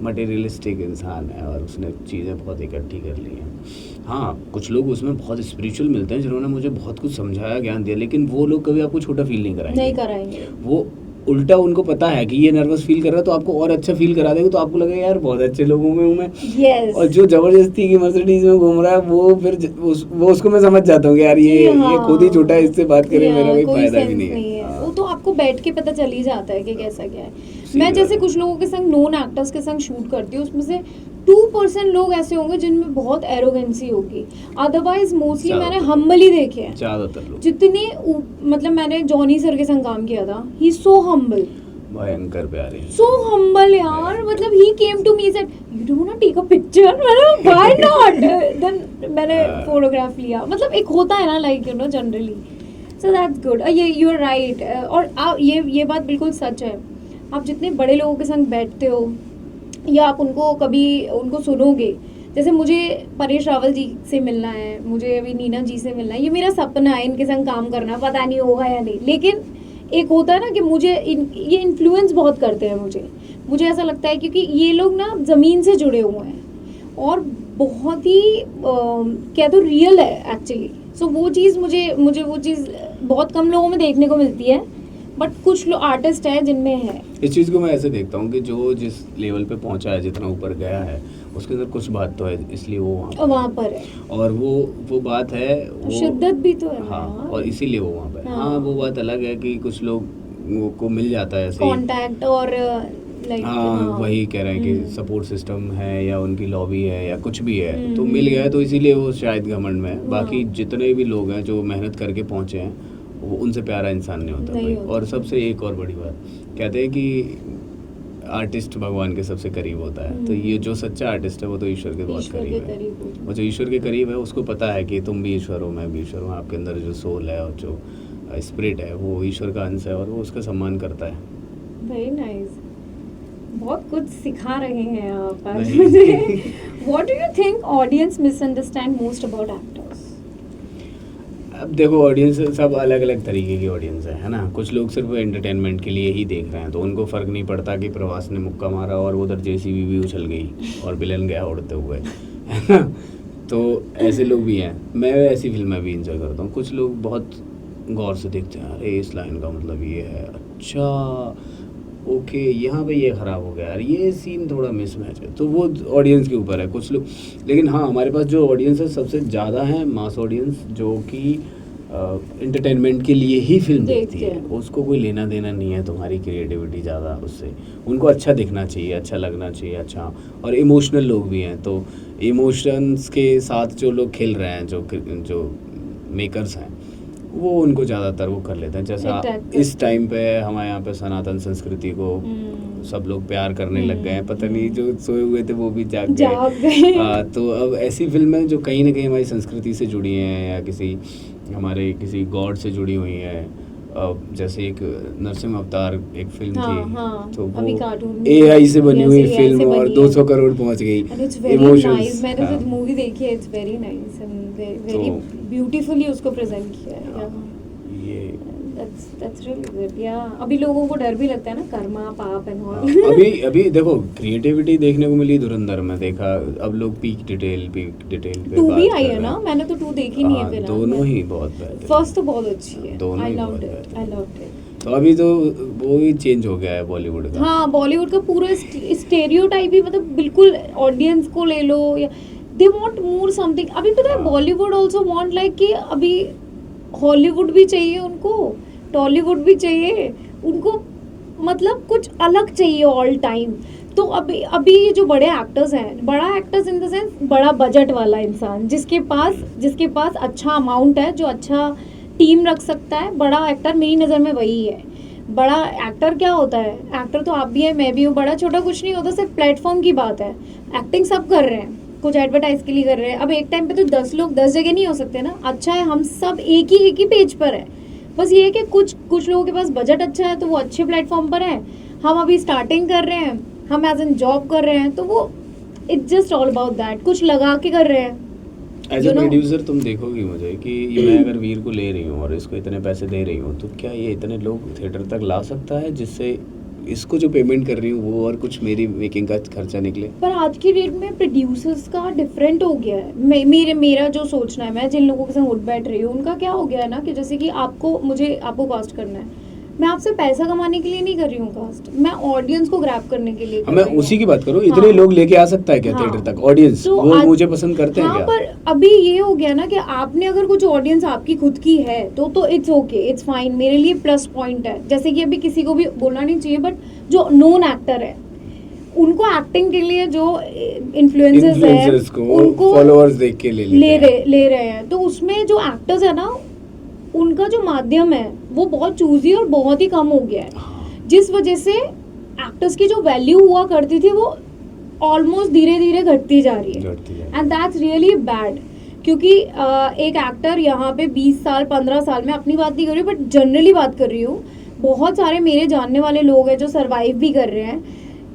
B: मटेरियलिस्टिक इंसान है और उसने चीज़ें बहुत इकट्ठी कर ली हैं। हाँ, कुछ लोग उसमें बहुत स्पिरिचुअल मिलते हैं जिन्होंने मुझे बहुत कुछ समझाया, ज्ञान दिया, लेकिन वो लोग कभी आपको छोटा फील नहीं कराएंगे। वो उल्टा उनको पता है कि ये नर्वस फील कर रहा है तो आपको और अच्छा फील करा देंगे, तो आपको लगेगा यार बहुत अच्छे लोगों में हूँ मैं।
A: yes.
B: और जो जबरदस्ती की मर्सिडीज में घूम रहा है वो फिर वो उसको मैं समझ जाता हूँ कि यार ये खुद ही छोटा है, इससे बात करे मेरा कोई फायदा भी नहीं है।
A: वो तो आपको बैठ के पता चल ही जाता है कि कैसा क्या है। मैं जैसे कुछ लोगों के संग, नोन एक्टर्स के संग शूट करती हूँ, उसमें से 2% लोग ऐसे होंगे जिनमें बहुत एरोगेंसी होगी, अदरवाइज मोस्टली मैंने हम्बल ही देखे हैं
B: ज्यादातर लोग।
A: जितने मतलब मैंने जॉनी सर के संग काम किया था, ही सो हम्बल,
B: भयंकर प्यारे,
A: सो हम्बल यार। मतलब he came to me said you do want to take a picture, मैंने व्हाई नॉट, देन मैंने फोटोग्राफ लिया। मतलब एक होता है ना like generally, so that's good. ये यू आर राइट। और ये बात बिल्कुल सच है, आप जितने बड़े लोगों के संग बैठते हो या आप उनको सुनोगे, जैसे मुझे परेश रावल जी से मिलना है, मुझे अभी नीना जी से मिलना है, ये मेरा सपना है इनके संग काम करना, पता नहीं होगा या नहीं, लेकिन एक होता है ना कि मुझे ये इन्फ्लुएंस बहुत करते हैं मुझे ऐसा लगता है, क्योंकि ये लोग ना ज़मीन से जुड़े हुए हैं और बहुत ही क्या तो रियल है एक्चुअली। सो वो चीज़ मुझे वो चीज़ बहुत कम लोगों में देखने को मिलती है, बट कुछ लोग आर्टिस्ट हैं जिनमें है।
B: इस चीज़ को मैं ऐसे देखता हूँ कि जो जिस लेवल पे पहुँचा है, जितना ऊपर गया है, उसके अंदर कुछ बात तो है, इसलिए वो वहाँ
A: पर है।
B: और वो बात है, वो
A: शिद्दत भी तो है।
B: हाँ, और इसीलिए वो वहाँ पे। हाँ, वो बात अलग है कि कुछ लोग को मिल जाता है ऐसे
A: कॉन्टैक्ट और
B: हाँ, वही कह रहे हैं कि सपोर्ट सिस्टम है या उनकी लॉबी है या कुछ भी है, तो मिल गया है, तो इसीलिए वो शायद घमंड में है। बाकी जितने भी लोग हैं जो मेहनत करके पहुँचे हैं, वो उनसे प्यारा इंसान नहीं होता भाई। और सबसे एक और बड़ी बात, कहते हैं कि आर्टिस्ट भगवान के सबसे करीब होता है, तो ये जो सच्चा आर्टिस्ट है वो तो ईश्वर के बहुत करीब है। और जो ईश्वर के करीब है उसको पता है कि तुम भी ईश्वर हो, मैं भी ईश्वर हूँ, आपके अंदर जो सोल है और जो स्पिरिट है वो ईश्वर का अंश है, और वो उसका सम्मान करता है।
A: वेरी नाइस, बहुत कुछ सिखा रहे हैं आप आज मुझे। What do you think audience misunderstand most about actors?
B: अब देखो ऑडियंस सब अलग अलग तरीके की ऑडियंस है ना। कुछ लोग सिर्फ एंटरटेनमेंट के लिए ही देख रहे हैं, तो उनको फ़र्क नहीं पड़ता कि प्रभास ने मुक्का मारा और उधर जेसीबी भी उछल गई और विलन गया उड़ते हुए, है ना। तो ऐसे लोग भी हैं। मैं ऐसी फिल्में भी इंजॉय करता हूँ। कुछ लोग बहुत गौर से देखते हैं, अरे इस लाइन का मतलब ये है, अच्छा ओके यहाँ पे ये ख़राब हो गया यार, ये सीन थोड़ा मिसमैच है, तो वो ऑडियंस के ऊपर है कुछ लोग। लेकिन हाँ, हमारे पास जो ऑडियंस है सबसे ज़्यादा है मास ऑडियंस, जो कि एंटरटेनमेंट के लिए ही फिल्म देखती है। उसको कोई लेना देना नहीं है तुम्हारी क्रिएटिविटी ज़्यादा उससे। उनको अच्छा दिखना चाहिए, अच्छा लगना चाहिए, अच्छा। और इमोशनल लोग भी हैं, तो इमोशंस के साथ जो लोग खेल रहे हैं, जो मेकर्स हैं, वो उनको ज़्यादातर वो कर लेते हैं। जैसा इस टाइम पे हमारे यहाँ पे सनातन संस्कृति को सब लोग प्यार करने लग गए हैं, पता नहीं जो सोए हुए थे वो भी जाग गए। तो अब ऐसी फिल्में जो कहीं ना कहीं हमारी संस्कृति से जुड़ी हैं या हमारे किसी गॉड से जुड़ी हुई हैं, जैसे एक नरसिम्हा अवतार एक फिल्म थी, तो वो AI से बनी हुई फिल्म और 200 करोड़ पहुंच गई।
A: इमोशंस, मैंने जो मूवी देखी है, it's very nice and very beautifully उसको प्रेजेंट किया है।
B: ये
A: that's really good. Yeah. अभी लोगों को डर भी लगता है ना, कर्मा पाप एंड ऑल।
B: अभी देखो क्रिएटिविटी देखने को मिली धुरंधर में, देखा अब लोग पीक डिटेल पे
A: 2 भी आई है ना, मैंने तो 2 देखी नहीं है फिलहाल।
B: दोनों ही बहुत बेहतर।
A: फर्स्ट तो बहुत अच्छी है,
B: दोनों
A: I loved it.
B: तो अभी तो वो भी चेंज हो गया है बॉलीवुड का।
A: हाँ, बॉलीवुड का पूरा स्टेरियोटाइप ही, मतलब बिल्कुल ऑडियंस को ले लो, या दे वांट मोर समथिंग। अभी पता है बॉलीवुड आल्सो वांट लाइक कि अभी हॉलीवुड भी चाहिए उनको, टॉलीवुड भी चाहिए उनको, मतलब कुछ अलग चाहिए ऑल टाइम। तो अभी जो बड़े एक्टर्स हैं, बड़ा एक्टर्स इन द सेंस बड़ा बजट वाला इंसान, जिसके पास अच्छा अमाउंट है, जो अच्छा टीम रख सकता है, बड़ा एक्टर मेरी नज़र में वही है। बड़ा एक्टर क्या होता है, एक्टर तो आप भी है, मैं भी हूँ, बड़ा छोटा कुछ नहीं होता, सिर्फ प्लेटफॉर्म की बात है। एक्टिंग सब कर रहे हैं, कुछ एडवर्टाइज के लिए कर रहे हैं। अब एक टाइम पे तो 10 लोग 10 जगह नहीं हो सकते ना। अच्छा है हम सब एक ही पेज पर है, बस ये है कि कुछ लोगों के पास बजट अच्छा है तो वो अच्छे प्लेटफॉर्म पर है। हम अभी स्टार्टिंग कर रहे हैं, हम एज एन जॉब कर रहे हैं, तो वो it's just all about that, कुछ लगा के कर रहे हैं।
B: एज ए प्रोड्यूसर तुम देखोगी मुझे कि मैं अगर वीर को ले रही हूँ और इसको इतने पैसे दे रही हूँ, तो क्या ये इतने लोग थिएटर तक ला सकता है जिससे इसको जो पेमेंट कर रही हूँ वो और कुछ मेरी मेकिंग का खर्चा निकले।
A: पर आज की डेट में प्रोड्यूसर्स का डिफरेंट हो गया है। मेरा जो सोचना है, मैं जिन लोगों के साथ उठ बैठ रही हूँ, उनका क्या हो गया है ना कि जैसे कि आपको कास्ट करना है, मैं आपसे पैसा कमाने के लिए नहीं कर रही हूँ कास्ट, मैं ऑडियंस को ग्रैब करने के लिए कर
B: मैं
A: रही हूँ।
B: उसी की बात करूँ, इतने लोग लेके आ सकता है क्या थिएटर तक ऑडियंस?
A: तो
B: वो मुझे पसंद करते हैं क्या?
A: पर अभी ये हो गया ना कि आपने अगर कुछ ऑडियंस आपकी खुद की है तो इट्स ओके, इट्स फाइन, मेरे लिए प्लस पॉइंट है। जैसे कि अभी किसी को भी बोलना नहीं चाहिए, बट जो नोन एक्टर है उनको एक्टिंग के लिए जो इन्फ्लुएंसर्स है उनको
B: फॉलोअर्स देख के ले
A: रहे हैं, तो उसमें जो एक्टर्स है ना, उनका जो माध्यम है वो बहुत चूजी और बहुत ही कम हो गया है, जिस वजह से एक्टर्स की जो वैल्यू हुआ करती थी वो ऑलमोस्ट धीरे धीरे घटती जा रही है, एंड दैट्स रियली बैड। क्योंकि एक एक्टर यहाँ पे 20 साल 15 साल में, अपनी बात नहीं कर रही हूँ बट जनरली बात कर रही हूँ, बहुत सारे मेरे जानने वाले लोग हैं जो सर्वाइव भी कर रहे हैं।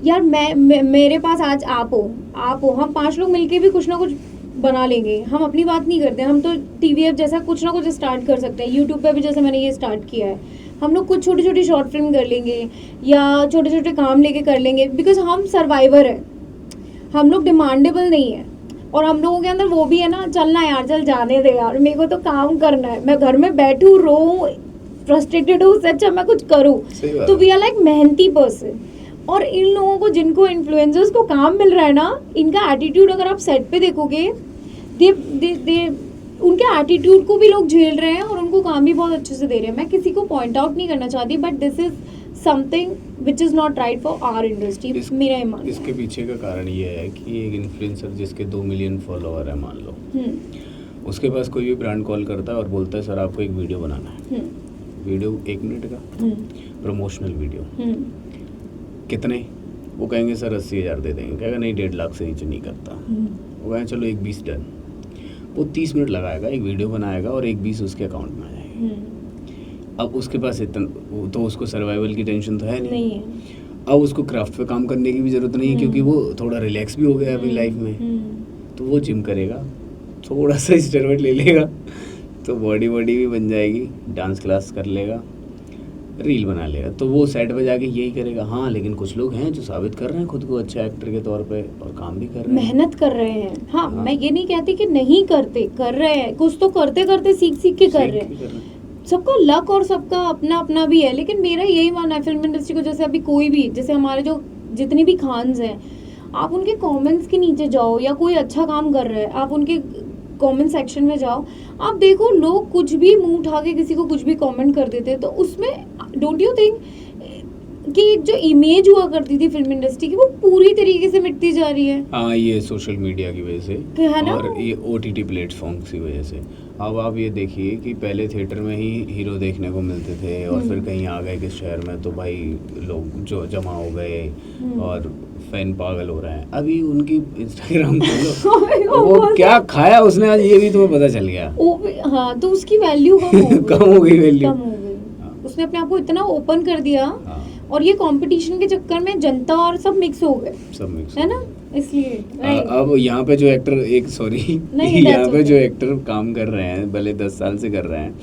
A: यार मेरे पास आज आप हो, हम 5 लोग मिलके भी कुछ ना कुछ बना लेंगे। हम अपनी बात नहीं करते, हम तो TVF जैसा कुछ ना कुछ स्टार्ट कर सकते हैं। यूट्यूब पे भी जैसे मैंने ये स्टार्ट किया है, हम लोग कुछ छोटी छोटी शॉर्ट फिल्म कर लेंगे या छोटे छोटे काम लेके कर लेंगे, बिकॉज हम सर्वाइवर हैं, हम लोग डिमांडेबल नहीं है। और हम लोगों के अंदर वो भी है ना, चलना यार, चल जाने दे यार, मेरे को तो काम करना है, मैं घर में बैठूँ रोऊँ फ्रस्ट्रेटेड हूँ, उससे अच्छा मैं कुछ करूँ। तो वी आर लाइक मेहनती पर्सन। और इन लोगों को, जिनको इन्फ्लुएंसर्स को काम मिल रहा है ना, इनका एटीट्यूड अगर आप सेट पे देखोगे, उनके एटीट्यूड को भी लोग झेल रहे हैं और उनको काम भी बहुत अच्छे से दे रहे हैं। मैं किसी को पॉइंट आउट नहीं करना चाहती, but this is something which is not right for our industry, मेरा ये मानना है।
B: इसके पीछे का कारण ये है कि एक इन्फ्लुएंसर जिसके 2 मिलियन फॉलोअर है मान लो, उसके पास कोई भी ब्रांड कॉल करता है और बोलता है सर आपको एक वीडियो बनाना है, वीडियो 1 मिनट का, प्रमोशनल वीडियो, कितने? वो कहेंगे सर 80,000 दे देंगे। कहेगा नहीं 1.5 लाख से नीचे नहीं करता। वो कहेंगे चलो 1-20 डन। वो 30 मिनट लगाएगा, एक वीडियो बनाएगा और 1-20 उसके अकाउंट में आ जाएगी। अब उसके पास इतना, तो उसको सर्वाइवल की टेंशन तो है नहीं है। अब उसको क्राफ्ट पे काम करने की भी ज़रूरत नहीं है, क्योंकि वो थोड़ा रिलैक्स भी हो गया अभी लाइफ में, तो वो जिम करेगा, थोड़ा सा स्टेरॉइड ले लेगा तो बॉडी भी बन जाएगी, डांस क्लास कर लेगा, रील बना लेगा, तो वो सेट पे जाके यही करेगा। हाँ, लेकिन कुछ लोग हैं जो साबित कर रहे हैं खुद को अच्छे एक्टर के तौर पे और काम भी कर रहे हैं,
A: मेहनत कर रहे हैं। हाँ,
B: हाँ।
A: मैं ये नहीं कहती कि नहीं करते, कर रहे हैं, कुछ तो करते करते सीख के कर रहे हैं। सबका लक और सबका अपना अपना भी है, लेकिन मेरा यही मानना है फिल्म इंडस्ट्री को, जैसे अभी कोई भी, जैसे हमारे जो जितनी भी खान्स हैं, आप उनके कमेंट्स के नीचे जाओ, या कोई अच्छा काम कर रहा है आप उनके कमेंट सेक्शन में जाओ, आप देखो लोग कुछ भी मुंह उठा के किसी को कुछ भी कमेंट कर देते हैं, तो उसमें डोंट यू थिंक कि एक जो इमेज हुआ करती थी फिल्म इंडस्ट्री की, वो पूरी तरीके से मिटती जा रही है।
B: हाँ, ये सोशल मीडिया की वजह से
A: है ना?
B: और ये OTT प्लेटफॉर्म्स की वजह से। अब आप ये देखिए कि पहले थिएटर में ही हीरो देखने को मिलते थे, और फिर कहीं आ गए किस शहर में तो भाई लोग जो जमा हो गए और फैन पागल हो रहे हैं। अभी उनकी इंस्टाग्राम खोलो वो क्या खाया उसने आज, ये भी तुम्हें पता चल गया।
A: हाँ, तो उसकी वैल्यू
B: कम हो गई वैल्यू,
A: कम हो गई। उसने अपने आप को इतना ओपन कर दिया,
B: हाँ,
A: और ये कंपटीशन के चक्कर में जनता और सब मिक्स हो गए,
B: सब मिक्स
A: है ना, इसलिए
B: अब यहाँ पे जो एक्टर
A: नहीं,
B: यहाँ पे
A: that's
B: जो
A: okay.
B: एक्टर काम कर रहे हैं, भले 10 साल से कर रहे हैं,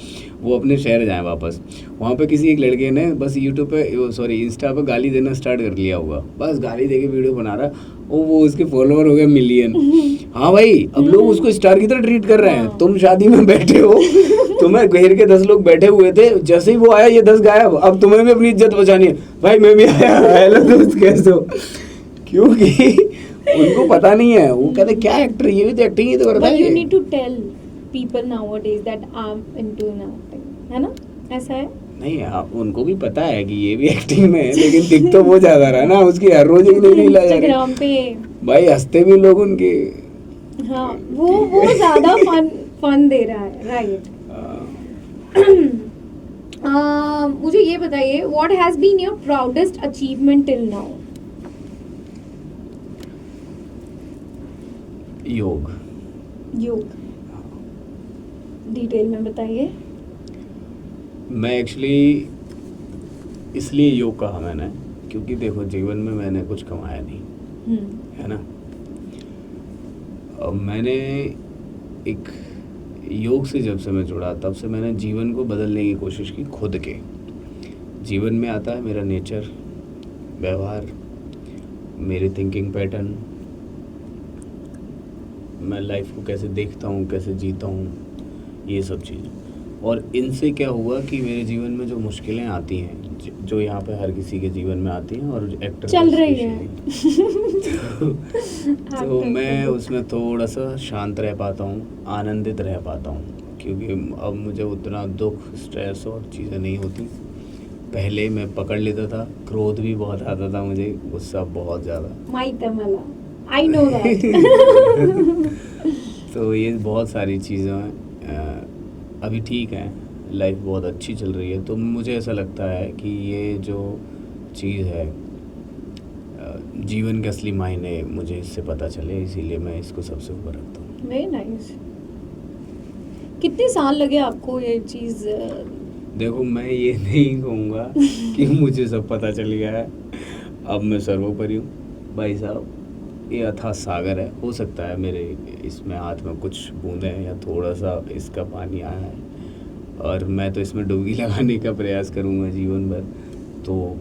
B: वो अपने शहर जाएं वापस, वहाँ पे किसी एक लड़के ने बस यूट्यूब पे इंस्टा पे गाली देना स्टार्ट कर लिया होगा, बस गाली दे के वीडियो बना रहा, वो उसके फॉलोअर हो गए मिलियन। हाँ भाई, अब लोग उसको स्टार की तरह ट्रीट कर रहे हैं। तुम शादी में बैठे हो, तुम्हें घेर के 10 लोग बैठे हुए थे, जैसे ही वो आया ये 10 गायब, अब तुम्हें भी अपनी इज्जत बचानी है। भाई मैं भी आया, हेलो दोस्त कैसे हो, क्योंकि उनको पता नहीं है, वो कहते क्या एक्टर, ये भी तो एक्टिंग ही तो करता है।
A: You need to tell people nowadays that I am into acting, है ना, ऐसा है।
B: नहीं, आप उनको भी पता है कि ये भी एक्टिंग में है, लेकिन दिख तो वो ज्यादा रहा है ना, उसकी हर रोज एक नई ला जा रही
A: इंस्टाग्राम पे
B: भाई, हंसते भी लोग उनके।
A: हाँ, वो ज्यादा फन दे रहा है, राइट। मुझे ये बताइए, what has been your proudest achievement till now?
B: योग
A: डिटेल में बताइए। मैं
B: एक्चुअली इसलिए योग कहा मैंने, क्योंकि देखो जीवन में मैंने कुछ कमाया नहीं, है ना। अब मैंने एक योग से जब से मैं जुड़ा, तब से मैंने जीवन को बदलने की कोशिश की खुद के। जीवन में आता है मेरा नेचर, व्यवहार, मेरी थिंकिंग पैटर्न, मैं लाइफ को कैसे देखता हूँ, कैसे जीता हूँ, ये सब चीज़। और इनसे क्या हुआ कि मेरे जीवन में जो मुश्किलें आती हैं, जो यहाँ पे हर किसी के जीवन में आती हैं, और एक्टर
A: चल रही है
B: तो मैं उसमें थोड़ा सा शांत रह पाता हूँ, आनंदित रह पाता हूँ, क्योंकि अब मुझे उतना दुख, स्ट्रेस और चीज़ें नहीं होती। पहले मैं पकड़ लेता था, क्रोध भी बहुत आता था मुझे, गुस्सा बहुत ज़्यादा,
A: I know that.
B: तो ये बहुत सारी चीज़ें हैं, अभी ठीक है, लाइफ बहुत अच्छी चल रही है। तो मुझे ऐसा लगता है कि ये जो चीज़ है, जीवन के असली मायने मुझे इससे पता चले, इसीलिए मैं इसको सबसे ऊपर रखता हूँ।
A: Very nice. कितने साल लगे आपको ये चीज़?
B: देखो, मैं ये नहीं कहूँगा कि मुझे सब पता चल गया है, अब मैं सर्वोपरि हूँ। भाई साहब, ये अथाह सागर है, हो सकता है मेरे इसमें हाथ में कुछ बूंदें या थोड़ा सा इसका पानी आया है, और मैं तो इसमें डुबकी लगाने का प्रयास करूँगा जीवन भर। तो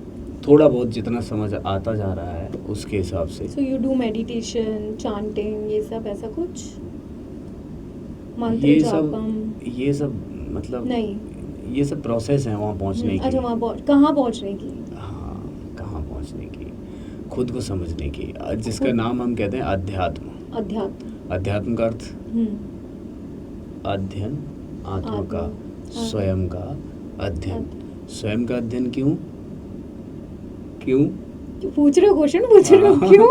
B: थोड़ा बहुत जितना समझ आता जा रहा है उसके हिसाब से।
A: So you do meditation, chanting, ये सब ऐसा कुछ? मंत्र
B: ये
A: जापम?
B: ये सब मतलब
A: नहीं,
B: ये सब प्रोसेस है वहाँ पहुँचने की।
A: अच्छा, वहाँ कहाँ पहुँचने की?
B: हाँ, कहाँ पहुँचने की, खुद को समझने की, जिसका नाम हम कहते हैं अध्यात्म। अध्यात्म का अर्थ अध्ययन, आत्मा का, स्वयं का अध्ययन। स्वयं का अध्ययन क्यों
A: पूछ रहे हो क्वेश्चन, पूछ रहे हो क्यों?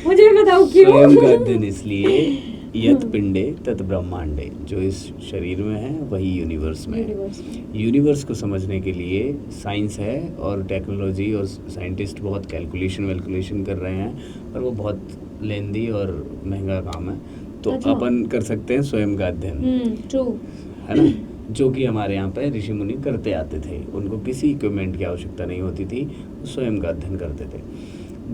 A: मुझे बताओ क्यों?
B: स्वयं का अध्ययन इसलिए, यत पिंडे तत ब्रह्मांडे, जो इस शरीर में है वही यूनिवर्स में है। यूनिवर्स को समझने के लिए साइंस है और टेक्नोलॉजी, और साइंटिस्ट बहुत कैलकुलेशन कर रहे हैं, और वो बहुत लेंदी और महंगा काम है। तो
A: अच्छा।
B: अपन कर सकते हैं स्वयं का अध्ययन,
A: ट्रू,
B: है ना। जो कि हमारे यहाँ पे ऋषि मुनि करते आते थे। उनको किसी इक्विपमेंट की आवश्यकता नहीं होती थी, वो स्वयं का अध्ययन करते थे।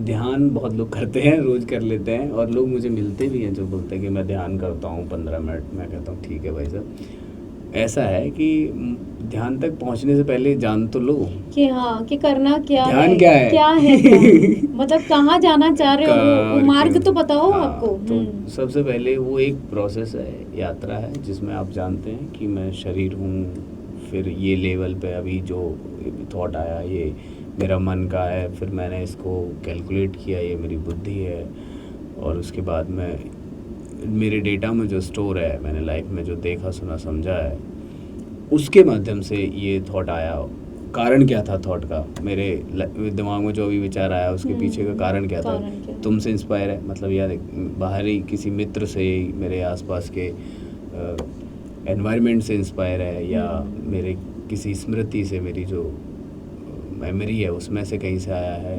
B: ध्यान बहुत लोग करते हैं, रोज़ कर लेते हैं, और लोग मुझे मिलते भी हैं जो बोलते हैं कि मैं ध्यान करता हूँ 15 मिनट। मैं कहता हूँ ठीक है भाई साहब, ऐसा है कि ध्यान तक पहुँचने से पहले जान तो लो
A: कि हाँ कि करना क्या
B: ध्यान
A: है,
B: क्या है,
A: क्या है मतलब कहाँ जाना चाह रहे हो, वो मार्ग तो पता हो
B: हाँ,
A: आपको।
B: तो सबसे पहले वो एक प्रोसेस है, यात्रा है, जिसमें आप जानते हैं कि मैं शरीर हूँ, फिर ये लेवल पे अभी जो थॉट आया ये मेरा मन का है, फिर मैंने इसको कैलकुलेट किया, ये मेरी बुद्धि है, और उसके बाद मैं मेरे डेटा में जो स्टोर है, मैंने लाइफ में जो देखा सुना समझा है, उसके माध्यम से ये थॉट आया। कारण क्या था थॉट का, मेरे दिमाग में जो भी विचार आया उसके पीछे का कारण क्या था। तुमसे इंस्पायर है, मतलब यार बाहरी किसी मित्र से, मेरे आसपास के एनवायरनमेंट से इंस्पायर है, या मेरे किसी स्मृति से, मेरी जो मेमोरी है उसमें से कहीं से आया है।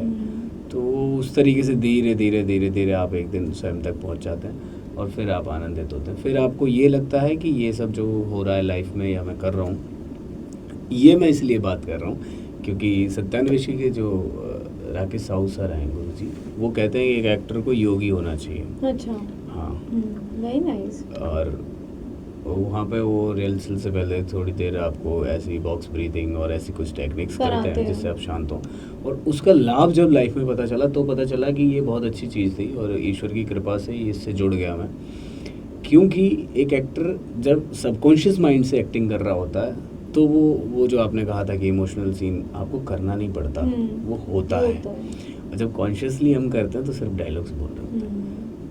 B: तो उस तरीके से धीरे धीरे धीरे धीरे आप एक दिन स्वयं तक पहुंच जाते हैं, और फिर आप आनंदित होते हैं। फिर आपको ये लगता है कि ये सब जो हो रहा है लाइफ में या मैं कर रहा हूँ, ये मैं इसलिए बात कर रहा हूँ क्योंकि सत्यान्वेषी के जो राकेश साहू सर हैं गुरु जी, वो कहते हैं कि एक एक्टर को योगी होना चाहिए।
A: अच्छा,
B: हाँ,
A: वेरी नाइस।
B: और वहाँ पे वो रिहर्सल से पहले थोड़ी देर आपको ऐसी बॉक्स ब्रीथिंग और ऐसी कुछ टेक्निक्स करते हैं जिससे आप शांत हों, और उसका लाभ जब लाइफ में पता चला तो पता चला कि ये बहुत अच्छी चीज़ थी, और ईश्वर की कृपा से इससे जुड़ गया मैं। क्योंकि एक एक्टर जब सबकॉन्शियस माइंड से एक्टिंग कर रहा होता है तो वो जो आपने कहा था कि इमोशनल सीन आपको करना नहीं पड़ता, वो होता है। और जब कॉन्शियसली हम करते हैं तो सिर्फ डायलॉग्स बोल रहे होते हैं।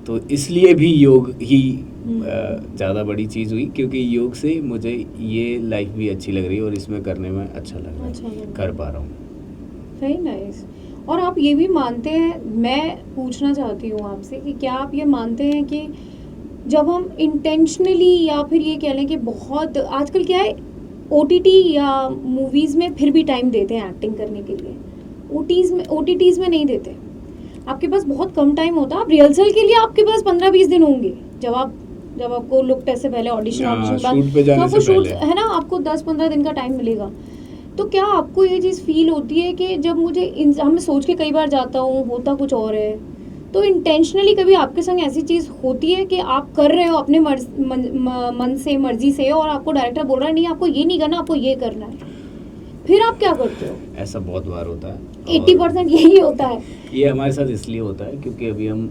B: तो इसलिए भी योग ही ज़्यादा बड़ी चीज़ हुई, क्योंकि योग से मुझे ये लाइफ भी अच्छी लग रही है और इसमें करने में अच्छा लग रहा है, कर पा रहा हूँ।
A: Very nice. और आप ये भी मानते हैं, मैं पूछना चाहती हूँ आपसे कि क्या आप ये मानते हैं कि जब हम इंटेंशनली, या फिर ये कह लें कि बहुत आजकल क्या है, ओटीटी या मूवीज़ में फिर भी टाइम देते हैं एक्टिंग करने के लिए, ओटीटीज़ में नहीं देते। आपके पास बहुत कम टाइम होता है, आप रिहर्सल के लिए आपके पास 15-20 दिन होंगे, जब आपको लुक टेस्ट से पहले ऑडिशन
B: शूट पे जाने से पहले
A: है ना, आपको 10-15 दिन का टाइम मिलेगा। तो क्या आपको ये चीज़ फील होती है कि जब मैं सोच के कई बार जाता हूँ, होता कुछ और है, तो इंटेंशनली कभी आपके संग ऐसी चीज़ होती है कि आप कर रहे हो अपने मन से, मर्जी से, और आपको डायरेक्टर बोल रहा है नहीं आपको ये नहीं करना, आपको ये करना है, फिर आप क्या करते हो?
B: ऐसा बहुत बार होता है,
A: 80% यही होता है।
B: ये हमारे साथ इसलिए होता है क्योंकि अभी हम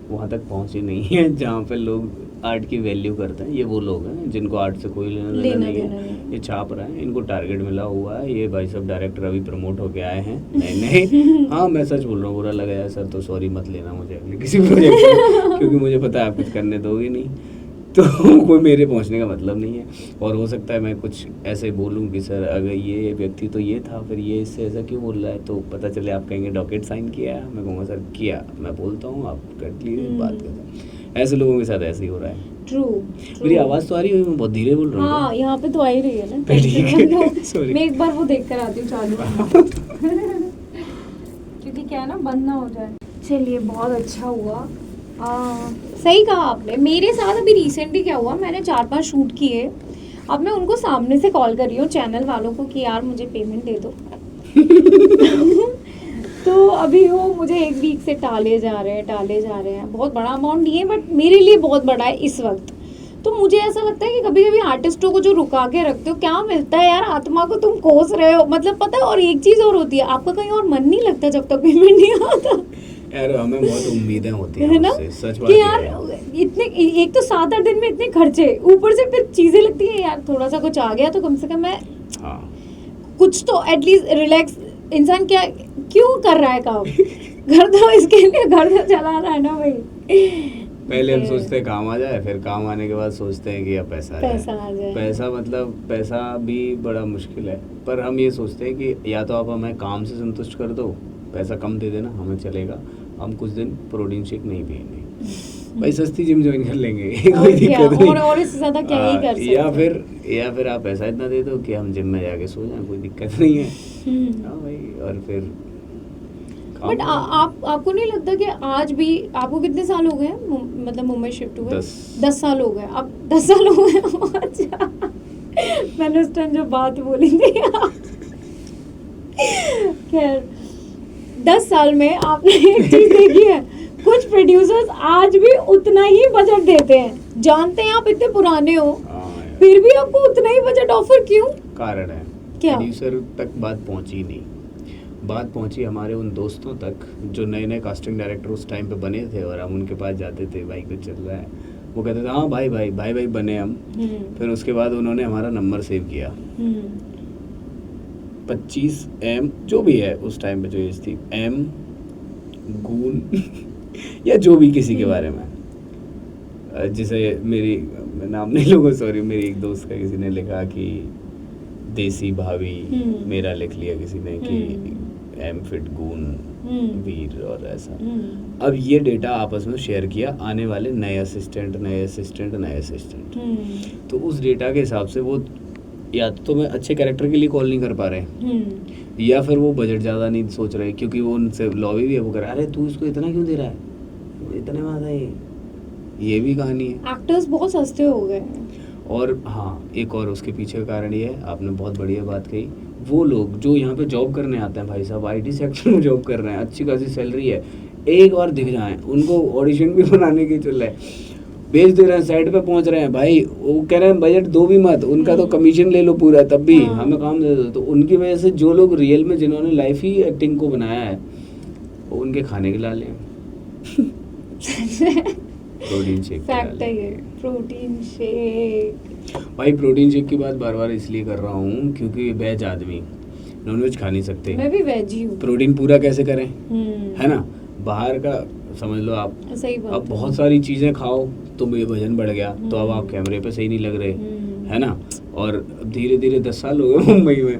B: वहाँ तक पहुँचे नहीं हैं जहाँ पे लोग आर्ट की वैल्यू करते हैं। ये वो लोग हैं जिनको आर्ट से कोई लेना देना नहीं है, ये छाप रहे हैं, इनको टारगेट मिला हुआ है, ये भाई सब डायरेक्टर अभी प्रमोट होके आए हैं नहीं हाँ मैं सच बोल रहा हूँ, बुरा लगा यार सर तो सॉरी मत लेना मुझे अगले किसी प्रोजेक्ट क्योंकि मुझे पता है आप कुछ करने दोगे नहीं, तो कोई मेरे पहुंचने का मतलब नहीं है। और हो सकता है मैं कुछ ऐसे बोलूं कि सर अगर ये व्यक्ति तो ये था, फिर ये इससे ऐसा क्यों बोल रहा है, तो पता चले आप कहेंगे डॉक्यूमेंट साइन किया, मैं कहूँगा सर किया, मैं बोलता हूँ आप कर लीजिए बात करते हैं। ऐसे लोगों के साथ ऐसे ही हो रहा है।
A: ट्रू।
B: मेरी आवाज़ तो आ रही है, मैं बहुत धीरे बोल रहा हूँ।
A: हाँ यहाँ पे तो आ ही रही है ना,
B: सॉरी
A: मैं एक बार वो देख कर आती हूँ चालू क्योंकि क्या है ना, बंद ना हो जाए। चलिए बहुत अच्छा हुआ, सही कहा आपने। मेरे साथ अभी रिसेंटली क्या हुआ, मैंने 4-5 शूट किए, अब मैं उनको सामने से कॉल कर रही हूँ चैनल वालों को कि यार मुझे पेमेंट दे दो तो अभी वो मुझे 1 वीक से टाले जा रहे हैं। बहुत बड़ा अमाउंट नहीं है बट मेरे लिए बहुत बड़ा है इस वक्त। तो मुझे ऐसा लगता है कि कभी कभी आर्टिस्टों को जो रुका के रखते हो, क्या मिलता है यार, आत्मा को तुम कोस रहे हो, मतलब पता है। और एक चीज और होती है, आपका कहीं और मन नहीं लगता जब तक पेमेंट नहीं आता
B: यार। हमें बहुत उम्मीदें होती हैं
A: है ना,
B: सच बात
A: कि यार इतने, एक तो 7-8 दिन में इतने खर्चे, ऊपर से फिर चीजें लगती है यार थोड़ा सा कुछ आ गया तो कम से कम मैं कुछ तो एटलीस्ट रिलैक्स। इंसान क्या क्यों कर रहा है काम घर तो इसके लिए घर तो चला रहा है ना भाई।
B: पहले हम सोचते हैं काम आ जाए, फिर काम आने के बाद सोचते हैं कि अब पैसा आ जाए। पैसा मतलब पैसा भी बड़ा मुश्किल है, पर हम ये सोचते हैं कि या तो आप हमें काम से संतुष्ट कर दो, पैसा कम दे देना, हमें चलेगा, हम कुछ दिन प्रोटीन शेक नहीं पिएंगे भाई, सस्ती जिम ज्वाइन कर लेंगे कोई दिक्कत नहीं,
A: और इससे ज्यादा क्या ही कर सकते
B: हैं। या फिर आप पैसा इतना दे दो कि हम जिम में जाके सो जाएं, कोई दिक्कत नहीं है। हाँ भाई, और फिर
A: बट आपको नहीं लगता कि आज भी, आपको कितने साल हो गए मतलब मुंबई शिफ्ट हुए? 10 साल हो गए। अब 10 साल हो गए अच्छा मैंने उस टाइम जो बात बोली थी। खैर 10 साल में आपने एक चीज देखी है, कुछ प्रोड्यूसर्स आज भी उतना ही बजट देते हैं, जानते हैं आप इतने पुराने हो फिर भी आपको उतना ही बजट ऑफर क्यों?
B: कारण है
A: क्या?
B: प्रोड्यूसर तक बात पहुंची नहीं, बात पहुंची हमारे उन दोस्तों तक जो नए नए कास्टिंग डायरेक्टर उस टाइम पे बने थे, और हम उनके पास जाते थे, भाई कुछ चल रहा है, वो कहते थे हाँ भाई भाई भाई भाई बने हम। फिर उसके बाद उन्होंने हमारा नंबर सेव किया, 25M जो भी है उस टाइम पे जो एज थी, M गून या जो भी किसी के बारे में, जिसे मेरी नाम नहीं लूँगा सॉरी, मेरी एक दोस्त का किसी ने लिखा कि देसी भाभी, मेरा लिख लिया किसी ने कि M फिट गून वीर और ऐसा। अब ये डेटा आपस में शेयर किया आने वाले नए असिस्टेंट, तो उस डेटा के हिसाब से वो या तो मैं अच्छे कैरेक्टर के लिए कॉल नहीं कर पा रहे, या फिर वो बजट ज़्यादा नहीं सोच रहे, क्योंकि वो उनसे लॉबी भी है, वो कर अरे तू इसको इतना क्यों दे रहा है, इतने में आता है, ये भी कहानी है।
A: एक्टर्स बहुत सस्ते हो गए हैं।
B: और हाँ, एक और उसके पीछे का कारण ये है, आपने बहुत बढ़िया बात कही, वो लोग जो यहाँ पे जॉब करने आते हैं, भाई साहब IT सेक्टर में जॉब कर रहे हैं, अच्छी खासी सैलरी है, एक बार दिख जाए, उनको ऑडिशन भी बनाने की चल रहा है, भेज दे रहे हैं, साइड पे पहुंच रहे हैं, भाई वो कह रहे हैं बजट दो भी मत, उनका तो कमीशन ले लो पूरा, तब भी हमें काम दे दो। तो उनकी वजह से जो लोग रियल में जिन्होंने लाइफ ही एक्टिंग को बनाया है, वो उनके खाने के लाले हैं। प्रोटीन शेक
A: फैक्ट है ये, प्रोटीन शेक।
B: भाई प्रोटीन शेक की बात बार बार इसलिए कर रहा हूँ क्योंकि वेज आदमी नॉनवेज खा नहीं सकते,
A: मैं भी वेज ही हूँ।
B: प्रोटीन पूरा कैसे करें, है ना, बाहर का समझ लो आप,
A: सही बात
B: अब बहुत सारी चीजें खाओ तो मेरा वजन बढ़ गया, तो अब आप कैमरे पे सही नहीं लग रहे, है ना, और धीरे धीरे 10 साल हो गए मुंबई में,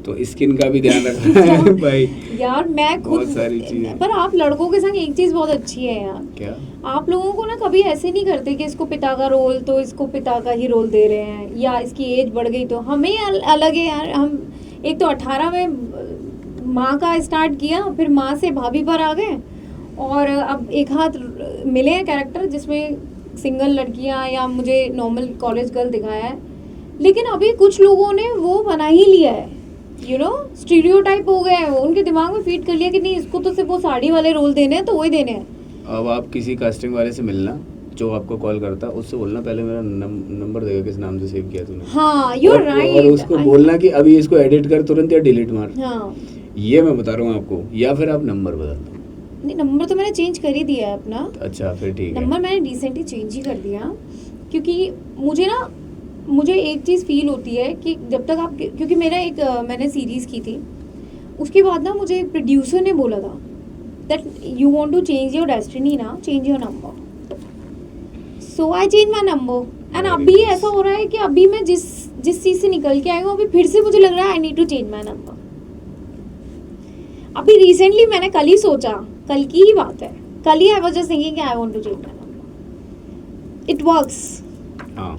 B: तो स्किन का भी ध्यान रखना है भाई।
A: यार मैं खुद
B: बहुत सारी चीजें।
A: पर आप लड़कों के संग एक चीज बहुत अच्छी है यार,
B: क्या
A: आप लोगों को ना कभी ऐसे नहीं करते कि इसको पिता का रोल तो इसको पिता का ही रोल दे रहे हैं, या इसकी एज बढ़ गई तो हमें अलग है यार। हम एक तो 18 में माँ का स्टार्ट किया, फिर माँ से भाभी पर आ गए, और अब एक हाथ मिले हैं कैरेक्टर जिसमें सिंगल लड़कियां या मुझे नॉर्मल कॉलेज गर्ल दिखाया है, लेकिन अभी कुछ लोगों ने वो बना ही लिया है, यू नो, स्टीरियोटाइप हो गए हैं, उनके दिमाग में फीड कर लिया कि नहीं इसको तो सिर्फ वो साड़ी वाले रोल देने हैं तो वही देने हैं।
B: अब आप किसी कास्टिंग वाले से मिलना जो आपको कॉल करता है, उससे बोलना पहले मेरा नंबर देगा किस नाम से सेव किया तूने,
A: हाँ यू आर राइट,
B: और उसको बोलना कि अभी इसको एडिट कर तुरंत या डिलीट मार,
A: हाँ
B: ये मैं बता रहा हूँ आपको, या फिर आप नंबर बदल दो।
A: नहीं, नंबर तो मैंने चेंज कर ही दिया है अपना।
B: अच्छा फिर ठीक है,
A: नंबर मैंने रिसेंटली चेंज ही कर दिया, क्योंकि मुझे एक चीज़ फील होती है कि जब तक आप, क्योंकि मैंने सीरीज़ की थी, उसके बाद ना मुझे एक प्रोड्यूसर ने बोला था that you want to change your destiny ना, change your number, so I change my number. And अभी ऐसा हो रहा है कि अभी मैं जिस चीज़ से निकल के आई हूँ, अभी फिर से मुझे लग रहा है I need to change my number. अभी रिसेंटली मैंने कल ही सोचा, कल की ही बात है, कल ही I was just thinking I want to change my number, it works.
B: हाँ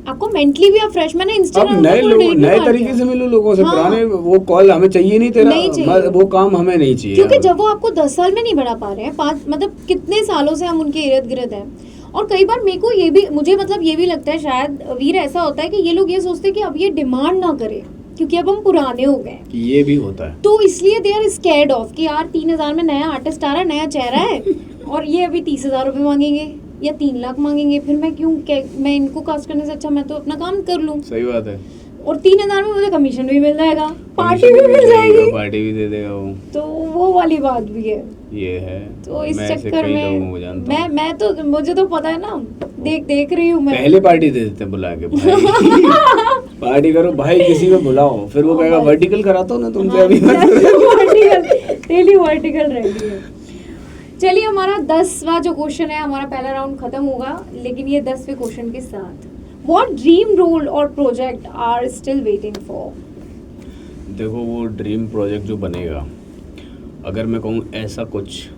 A: आपको मेंटली भी आप फ्रेश, मैंने
B: अब
A: इंस्टाग्राम
B: नए लोग नए तरीके से मिलो लोगों से,
A: हाँ।
B: पुराने वो कॉल हमें चाहिए नहीं तेरा,
A: नहीं चाहिए।
B: वो काम हमें नहीं चाहिए,
A: क्योंकि जब वो आपको 10 साल में नहीं बढ़ा पा रहे हैं, 5 मतलब कितने सालों से हम उनके इर्द गिर्द हैं। और कई बार मुझे ये भी लगता है, शायद वीर ऐसा होता है कि ये लोग ये सोचते हैं कि अब ये डिमांड ना करे क्योंकि अब हम पुराने हो गए,
B: ये भी होता है,
A: तो इसलिए दे आर स्कैर्ड ऑफ कि यार 3000 में नया आर्टिस्ट आ रहा है, नया चेहरा है, और ये अभी 30,000 रुपये मांगेंगे या 3 लाख मांगेंगे, फिर मैं इनको कास्ट करने से अच्छा मैं तो अपना काम कर लूँ।
B: सही बात है,
A: और 3000 में मुझे कमीशन भी मिल जाएगा, पार्टी भी मिल जाएगी,
B: पार्टी भी दे देगा वो,
A: तो वो वाली बात भी है।
B: ये है,
A: तो इस
B: मैं ऐसे
A: चक्कर
B: कई
A: में
B: लोगों को जानता हूँ।
A: मैं तो, मुझे तो पता है ना, देख रही हूँ मैं।
B: पहले पार्टी दे देते हैं बुला के, भाई पार्टी करो भाई, किसी में बुलाओ, फिर वो कहेगा वर्टिकल कराता हूँ ना तुमसे, अभी
A: डेली वर्टिकल रहती है। चलिए हमारा 10वां जो क्वेश्चन है, हमारा पहला राउंड खत्म होगा, लेकिन ये 10वें क्वेश्चन के साथ, व्हाट ड्रीम रोल और project are still waiting for?
B: देखो वो ड्रीम प्रोजेक्ट जो बनेगा, अगर मैं कहूँ ऐसा कुछ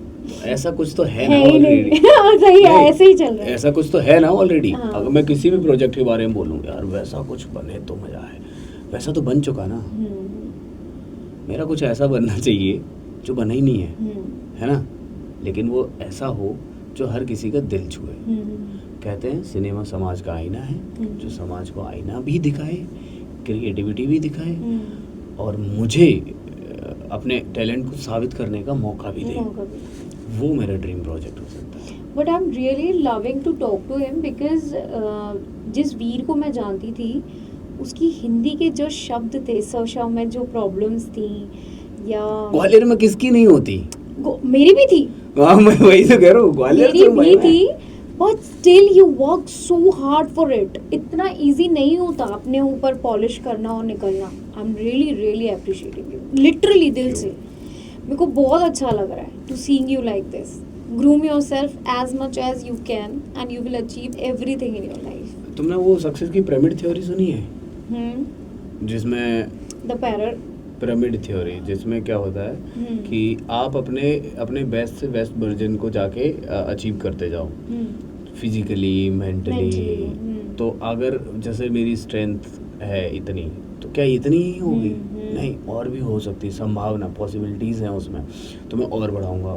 B: तो है ना ऑलरेडी,
A: सही है, ऐसे ही चल रहा है,
B: ऐसा कुछ तो है ना ऑलरेडी।
A: हाँ।
B: अगर मैं किसी भी प्रोजेक्ट के बारे में बोलूँ यार वैसा कुछ बने तो मजा है, वैसा तो बन चुका ना, मेरा कुछ ऐसा बनना चाहिए जो बना ही नहीं है ना, लेकिन वो ऐसा हो जो हर किसी का दिल छुए। कहते हैं सिनेमा समाज का आईना है, जो समाज को आईना भी दिखाए, क्रिएटिविटी भी दिखाए और मुझे अपने टैलेंट को साबित करने का मौका भी दे। वो मेरा ड्रीम प्रोजेक्ट हो सकता है।
A: But I am really loving to talk to him because जिस वीर को मैं जानती थी उसकी हिंदी के जो शब्द थे सशा में जो प्रॉब्लम्स थी या
B: ग्वालियर में किसकी नहीं होती?
A: मेरी भी थी।
B: हाँ मैं वही तो कह रहा हूँ, ग्वालियर
A: मेरी भी थी but still you work so hard for it. इतना इजी नहीं होता अपने ऊपर पॉलिश करना और निकलना। I am really really appreciating you literally दिल से। मेरे को बहुत अच्छा लग रहा है to seeing you like this. Groom yourself as much as you can and you will achieve everything in your life.
B: तुमने वो सक्सेस की पिरामिड थ्योरी सुनी है? जिसमें
A: द
B: पिरामिड थ्योरी जिसमें क्या होता है कि आप अपने बेस्ट से बेस्ट वर्जन को जाके अचीव करते जाओ, फिजिकली मेंटली। तो अगर जैसे मेरी स्ट्रेंथ है इतनी, तो क्या इतनी ही होगी? नहीं, और भी हो सकती है, संभावना, पॉसिबिलिटीज़ हैं उसमें। तो मैं और बढ़ाऊंगा।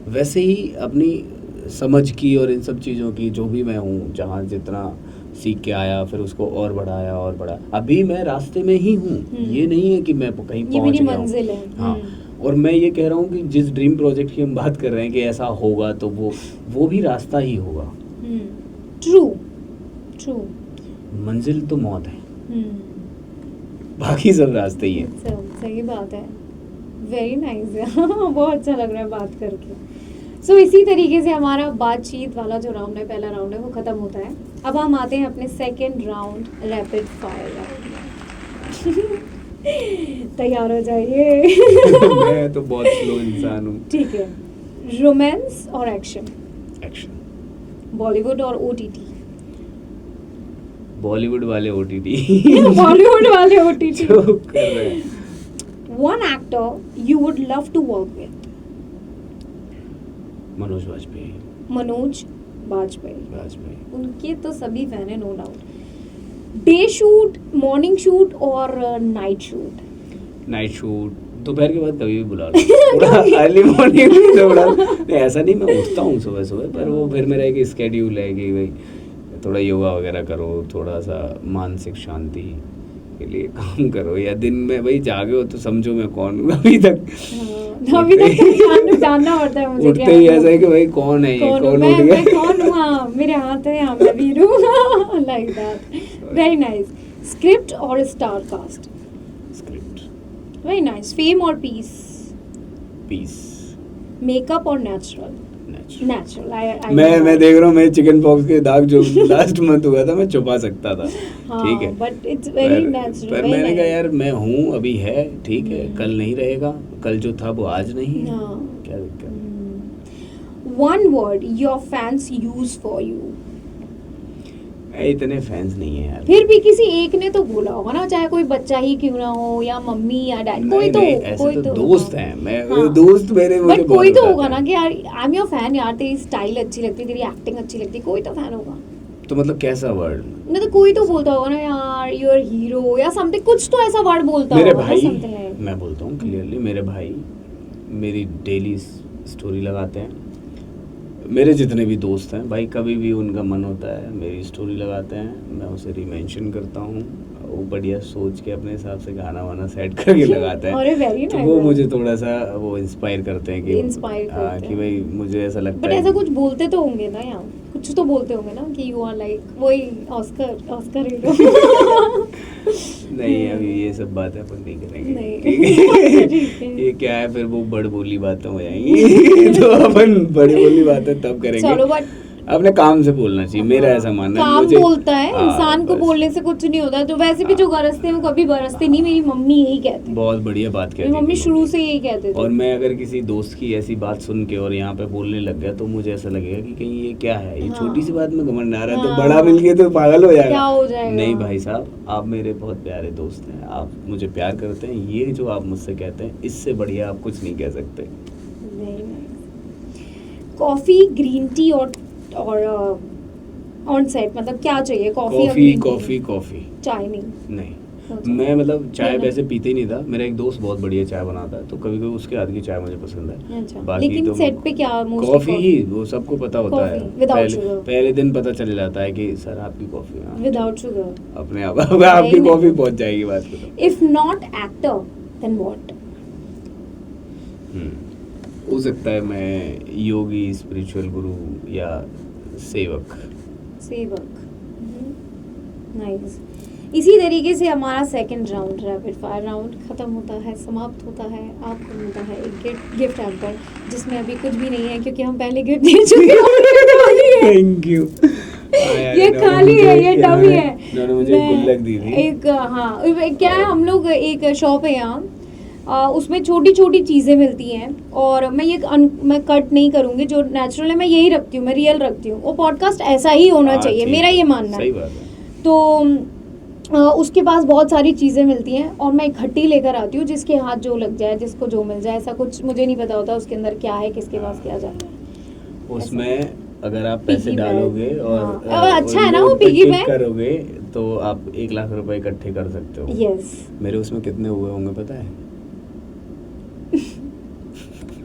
B: वैसे ही अपनी समझ की और इन सब चीज़ों की, जो भी मैं हूँ, जहाँ जितना सीख के आया, फिर उसको और बढ़ाया। अभी मैं रास्ते में ही हूँ, ये नहीं है कि मैं कहीं पहुँच गया हूँ। हाँ, और मैं ये कह रहा हूँ कि जिस ड्रीम प्रोजेक्ट की हम बात कर रहे हैं कि ऐसा होगा, तो वो भी रास्ता ही होगा।
A: ट्रू।
B: मंजिल तो मौत है, बाकी सब रास्ते ही है।
A: सही बात है। Very nice. बहुत अच्छा लग रहा है बात करके। सो इसी तरीके से हमारा बातचीत वाला जो राउंड है, पहला राउंड है, वो खत्म होता है। अब हम आते हैं अपने second round, rapid fire round. तैयार हो जाइए।
B: मैं तो बहुत स्लो इंसान हूँ।
A: ठीक है। रोमांस और एक्शन? बॉलीवुड और ओटीटी?
B: बॉलीवुड वाले ओटीटी।
A: बॉलीवुड वाले ओटीटी
B: जो कर रहे हैं।
A: One actor you would love to work with?
B: Manoj Bajpayee.
A: उनके तो सभी फैन है, no doubt. Day shoot, morning shoot और नाइट शूट?
B: नाइट शूट दोपहर के बाद कभी भी बुला लो। थोड़ा अर्ली मॉर्निंग में थोड़ा ऐसा नहीं, मैं उठता हूँ सुबह, पर वो फिर मेरा एक स्केड्यूल है कि भाई थोड़ा योगा वगैरह करो, थोड़ा सा मानसिक शांति के लिए काम करो, या दिन में भाई जागे हो तो समझो मैं कौन हूँ। अभी तक
A: जानना पड़ता है मुझे।
B: उठते ही ऐसा है कि भाई कौन है ये, कौन उठ गया,
A: कौन हुआ, मेरे हाथ है, मैं वीर हूँ। Like that. Very nice. Script और star cast?
B: Script.
A: Very nice. Fame और पीस? मेकअप और नेचुरल?
B: मैं देख रहा हूँ, मैं चिकन पॉक्स के दाग जो लास्ट मंथ हुआ था, मैं छुपा सकता था। ठीक है,
A: बट इट्स वेरी नेचुरल।
B: पर मैंने कहा यार मैं हूँ, अभी है, ठीक है, कल नहीं रहेगा, कल जो था वो आज नहीं है, क्या दिक्कत।
A: One word your fans use for you?
B: इतने फैंस नहीं है यार।
A: फिर भी किसी एक ने तो बोला होगा ना, चाहे कोई बच्चा ही क्यों ना हो, या मम्मी या डैड, कोई तो
B: दोस्त हैं। मैं दोस्त मेरे,
A: बट कोई तो होगा ना कि यार आई एम योर फैन, यार तेरी स्टाइल अच्छी लगती है, तेरी एक्टिंग अच्छी लगती है, कोई तो फैन होगा।
B: तो मतलब कैसा वर्ड?
A: नहीं तो कोई तो बोलता होगा ना यार यू आर हीरो या समथिंग, कुछ तो ऐसा वर्ड बोलता
B: होगा।
A: मेरे
B: भाई, मैं बोलता हूँ क्लियरली, मेरे भाई मेरी डेली स्टोरी लगाते हैं। मेरे जितने भी दोस्त हैं भाई, कभी भी उनका मन होता है मेरी स्टोरी लगाते हैं, मैं उसे रिमेंशन करता हूँ, वो बढ़िया सोच के अपने हिसाब से गाना वाना सेट करके लगाता है। तो वो मुझे थोड़ा सा वो इंस्पायर करते हैं कि भाई मुझे ऐसा लगता है।
A: बट ऐसा कुछ बोलते तो होंगे ना यार, कुछ तो बोलते होंगे ना कि यू आर लाइक वही ऑस्कर हीरो।
B: नहीं, अभी ये सब बातें अपन नहीं करेंगे। ये क्या है, फिर वो बड़ बोली बातें हो जाएंगी। तो अपन बड़ी बोली बातें तब करेंगे।
A: चलो, बट
B: अपने काम से बोलना चाहिए, मेरा ऐसा मानना है।
A: काम बोलता है इंसान को, बोलने से कुछ नहीं होता। तो वैसे भी जो गरजते हैं वो कभी बरसते नहीं, मेरी मम्मी यही कहती है।
B: बहुत बढ़िया बात कहती है,
A: मेरी मम्मी शुरू से यही कहते थे।
B: और मैं अगर किसी दोस्त की ऐसी बात सुन के और यहाँ पे बोलने लग गया, तो मुझे ऐसा लगेगा कि कहीं ये क्या है, ये छोटी सी बात में घमंड आ रहा है, तो बड़ा मिल गया तो पागल हो जाएगा।
A: क्या हो जाएगा?
B: नहीं भाई साहब, आप मेरे बहुत प्यारे दोस्त हैं, आप मुझे प्यार करते हैं, ये जो आप मुझसे कहते हैं, इससे बढ़िया आप कुछ नहीं कह सकते।
A: कॉफी, ग्रीन टी और ऑन सेट, मतलब क्या चाहिए? Coffee
B: coffee. चाय
A: नहीं।
B: मैं मतलब चाय
C: नहीं।
B: वैसे पीते ही नहीं था, मेरा एक दोस्त बहुत बढ़िया चाय बनाता है, तो कभी कभी उसके हाथ की चाय मुझे पसंद है।
C: अच्छा,
B: बाकी
C: लेकिन
B: तो
C: सेट पे क्या मोस्टली
B: कॉफी ही, वो सबको पता होता है,
C: Coffee, without
B: पहले
C: sugar.
B: पहले दिन पता चल जाता है कि सर आपकी कॉफी, हाँ,
C: विदाउट शुगर?
B: अपने आप आपकी
C: नहीं,
B: कॉफी
C: नहीं।
B: पहुंच जाएगी बात को तो।
C: If not actor then what?
B: हो सकता है मैं योगी, स्पिरिचुअल गुरु या सेवक।
C: सेवक। नाइस। इसी तरीके से हमारा second round, rapid fire round खत्म होता है, समाप्त होता है। आपको मिलता है एक गिफ्ट हैम्पर, जिसमें अभी कुछ भी नहीं है क्योंकि हम पहले गिफ्ट दे चुके हैं।
B: Thank you.
C: ये खाली है, ये डमी है।
B: इन्होंने मुझे गुल्लक दी थी।
C: एक हाँ, क्या है, हम लोग एक शॉप है यहाँ, उसमें छोटी छोटी चीज़ें मिलती हैं, और मैं कट नहीं करूँगी, जो नेचुरल है मैं यही रखती हूँ, मैं रियल रखती हूँ। वो पॉडकास्ट ऐसा ही होना
B: हाँ,
C: चाहिए,
B: ठीक
C: मेरा
B: है,
C: ये मानना
B: सही
C: है।
B: बात है।
C: तो उसके पास बहुत सारी चीज़ें मिलती हैं, और मैं इकट्ठी लेकर आती हूँ, जिसके हाथ जो लग जाए, जिसको जो मिल जाए। ऐसा कुछ मुझे नहीं पता होता उसके अंदर क्या है, किसके पास क्या जाता है।
B: उसमें अगर आप पैसे
C: Piggy bank,
B: डालोगे और
C: हाँ। और अच्छा है ना वो
B: नोट पे
C: piggy
B: टिक
C: bank?
B: करोगे तो आप 1 लाख रुपए इकट्ठे कर सकते हो।
C: यस।
B: मेरे उसमें कितने हुए होंगे पता है?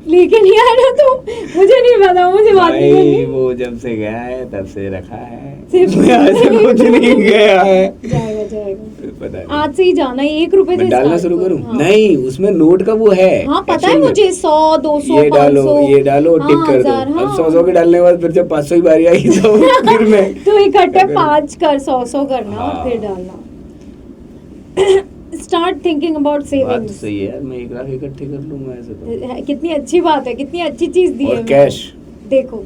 C: लेकिन यार तो मुझे नहीं पता, मुझे बात नहीं
B: भाई
C: करनी।
B: वो जब से गया है तब से रखा है,
C: सिर्फ-
B: उसमें आज तक कुछ नहीं गया है।
C: जाएगा जाएगा,
B: पता नहीं।
C: आज से ही जाना है, 1 रुपए से
B: मैं डालना
C: start
B: शुरू
C: करो।
B: करूं?
C: हाँ।
B: नहीं, उसमें नोट का वो है।
C: हाँ पता है
B: Actual में।
C: मुझे, 100 200
B: ये डालो,
C: 500,
B: ये डालो,
C: हाँ,
B: टिक कर दो।
C: 1000, हाँ।
B: अब 100 के डालने के बाद फिर जब 500 की बारी आई तो फिर मैं
C: तो इकट्ठे
B: अगर-
C: 5 कर 100 करना, और
B: हाँ।
C: फिर डालना। स्टार्ट थिंकिंग अबाउट
B: बात तो
C: सेविंग्स।
B: सही है यार, मैं 1 लाख इकट्ठे कर लूंगा ऐसे तो।
C: कितनी अच्छी बात है, कितनी अच्छी चीज दी है
B: और
C: मेरे
B: कैश,
C: को। देखो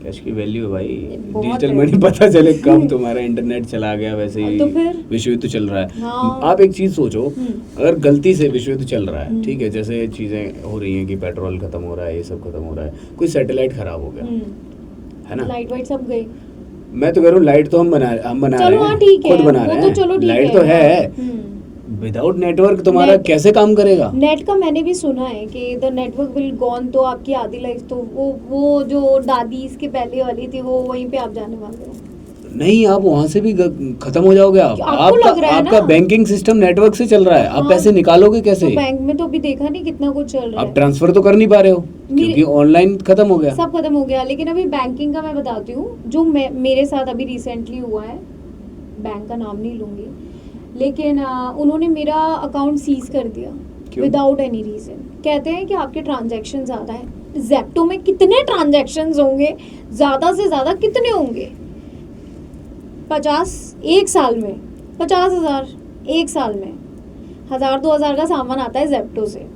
B: कैश की वैल्यू है भाई।
C: बहुत
B: डिजिटल
C: है।
B: मनी पता चले कब तुम्हारा इंटरनेट चला गया, वैसे ही
C: तो फिर?
B: विश्व युद्ध चल रहा है।
C: हाँ।
B: आप एक चीज सोचो, अगर गलती से विश्व युद्ध चल रहा है,
C: हम्म।
B: ठीक है, जैसे चीजें हो रही हैं कि पेट्रोल खत्म हो रहा है, ये सब खत्म हो रहा है, कोई सैटेलाइट खराब हो गया, है ना?
C: लाइट वाइट सब गई।
B: मैं तो कह रहा हूँ लाइट तो हम बना
C: चलो
B: रहे
C: हाँ
B: हैं,
C: ठीक है,
B: खुद बना
C: वो
B: रहे
C: तो
B: हैं,
C: चलो ठीक
B: लाइट
C: है।
B: तो है।
C: हम्म।
B: विदाउट नेटवर्क तुम्हारा
C: नेट-
B: कैसे काम करेगा?
C: नेट का मैंने भी सुना है कि द नेटवर्क विल गॉन, तो आपकी आधी लाइफ तो वो जो दादी इसके पहले वाली थी, वो वहीं पे आप जाने वाले हो।
B: नहीं, आप वहां से भी खत्म हो जाओगे। आप
C: आपको लग रहा है
B: आपका
C: ना?
B: बैंकिंग सिस्टम नेटवर्क से चल रहा है, आप
C: हाँ।
B: पैसे निकालोगे कैसे?
C: तो बैंक में तो अभी देखा नहीं कितना कुछ चल रहा
B: आप
C: है।
B: ट्रांसफर तो कर नहीं पा रहे हो क्योंकि ऑनलाइन खत्म हो गया।
C: सब खत्म हो गया, लेकिन अभी बैंकिंग का मैं बताती हूँ, जो मेरे साथ अभी रिसेंटली हुआ है। बैंक का नाम नहीं लूंगी, लेकिन उन्होंने मेरा अकाउंट सीज कर दिया
B: क्यों?
C: Without any reason. कहते हैं कि आपके ट्रांजैक्शन ज़्यादा है। जेप्टो में कितने ट्रांजैक्शंस होंगे, ज़्यादा से ज़्यादा कितने होंगे? 50 एक साल में, 50,000 एक साल में। 1000-2000 का सामान आता है जेप्टो से,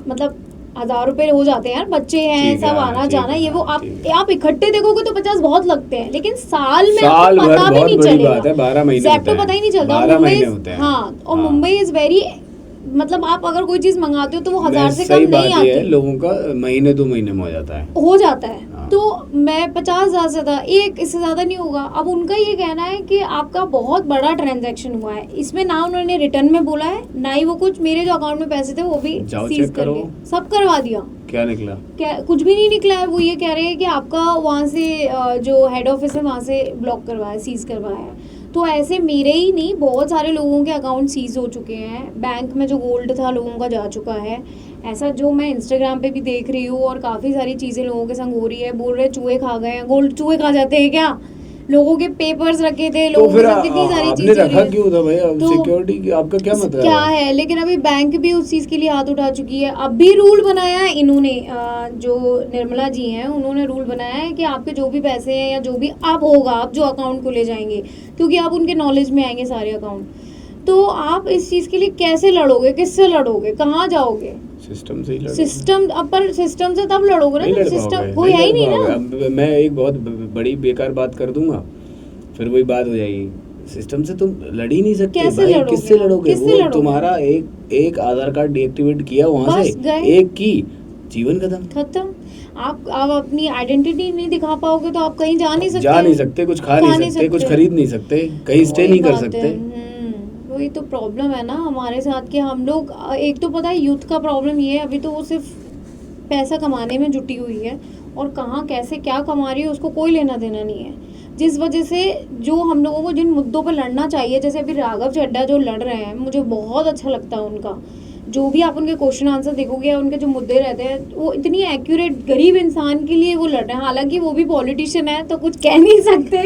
C: मतलब 1000 रुपए हो जाते हैं यार, बच्चे हैं
B: ठीक है,
C: सब
B: हाँ,
C: आना
B: ठीक
C: जाना,
B: है,
C: ये वो
B: हाँ,
C: आप
B: ठीक है।
C: आप इकट्ठे देखोगे तो 50 बहुत लगते हैं, लेकिन साल में
B: साल
C: आपको
B: भर
C: पता भी
B: बहुत
C: नहीं
B: बड़ी
C: चलेगा।
B: बात है, 12 महीने
C: जेप्टो
B: होते हैं।
C: पता ही नहीं चलता।
B: 12
C: मुंबई
B: महीने होते हैं।
C: हाँ, और
B: हाँ।
C: मुंबई इज वेरी, मतलब आप अगर कोई चीज मंगाते हो तो वो 1000 से
B: सही
C: कम
B: बात
C: नहीं
B: ये है,
C: आती,
B: लोगों का महीने 2 महीने में हो जाता है।
C: हो जाता है।
B: हाँ।
C: तो मैं 50,000 से था, एक इससे ज्यादा नहीं होगा। अब उनका ये कहना है कि आपका बहुत बड़ा ट्रांजैक्शन हुआ है, इसमें ना उन्होंने रिटर्न में बोला है, ना ही वो कुछ मेरे जो अकाउंट में पैसे थे वो भी
B: जाओ
C: सीज
B: चेक
C: कर
B: करो।
C: लिए, सब करवा दिया।
B: क्या निकला?
C: क्या कुछ भी नहीं निकला है। वो ये कह रहे हैं कि आपका वहाँ से जो हेड ऑफिस है वहाँ से ब्लॉक करवाया, सीज करवाया है। तो ऐसे मेरे ही नहीं, बहुत सारे लोगों के अकाउंट सीज हो चुके हैं। बैंक में जो गोल्ड था लोगों का जा चुका है। ऐसा जो मैं इंस्टाग्राम पे भी देख रही हूँ, और काफ़ी सारी चीज़ें लोगों के संग हो रही है। बोल रहे चूहे खा गए हैं, गोल्ड चूहे खा जाते हैं क्या? लोगों के पेपर्स रखे थे,
B: तो
C: लोगों
B: फिर
C: के साथ कितनी सारी
B: आपने
C: चीज़ें हो
B: रखा
C: रही है।
B: क्यों था भाई?
C: तो
B: सिक्योरिटी की आपका क्या मतलब
C: क्या है, लेकिन अभी बैंक भी उस चीज़ के लिए हाथ उठा चुकी है। अब भी रूल बनाया है इन्होंने, जो निर्मला जी हैं उन्होंने रूल बनाया है कि आपके जो भी पैसे हैं या जो भी आप होगा, आप जो अकाउंट को ले जाएंगे, क्योंकि आप उनके नॉलेज में आएंगे सारे अकाउंट, तो आप इस चीज़ के लिए कैसे लड़ोगे, किससे लड़ोगे, कहाँ जाओगे?
B: सिस्टम से ही लड़ो।
C: सिस्टम, अब पर सिस्टम से तब लड़ोगे ना
B: नहीं
C: जब
B: लड़
C: सिस्टम
B: पाओगे,
C: कोई है ही नहीं
B: लड़
C: ना।
B: पाओगे। अब मैं एक बहुत बड़ी बेकार बात कर दूंगा, फिर वही बात हो जाएगी। सिस्टम से तुम लड़ ही नहीं सकते
C: कैसे
B: भाई,
C: लड़ोगे
B: किससे
C: आप?
B: लड़ोगे?
C: किससे
B: वो
C: लड़ोगे?
B: तुम्हारा एक आधार कार्ड डीएक्टिवेट किया वहां
C: बस
B: से,
C: गए।
B: एक की जीवन खत्म।
C: आप अपनी आइडेंटिटी नहीं दिखा पाओगे तो आप कहीं जा नहीं सकते।
B: जा नहीं सकते, कुछ खा नहीं सकते, कुछ खरीद नहीं सकते, कहीं स्टे
C: वही
B: नहीं कर
C: बात है।
B: सकते।
C: वही तो प्रॉब्लम है ना हमारे साथ कि हम लोग, एक तो पता है यूथ का प्रॉब्लम ये है, अभी तो वो सिर्फ पैसा कमाने में जुटी हुई है, और कहाँ कैसे क्या कमा रही है उसको कोई लेना देना नहीं है। जिस वजह से जो हम लोगों को जिन मुद्दों पर लड़ना चाहिए, जैसे अभी राघव चड्ढा जो लड़ रहे हैं, मुझे बहुत अच्छा लगता है उनका। जो भी आप उनके क्वेश्चन आंसर देखोगे या उनके जो मुद्दे रहते हैं, वो इतनी एक्यूरेट गरीब इंसान के लिए वो लड़ रहे हैं। हालांकि वो भी पॉलिटिशियन है तो कुछ कह नहीं सकते,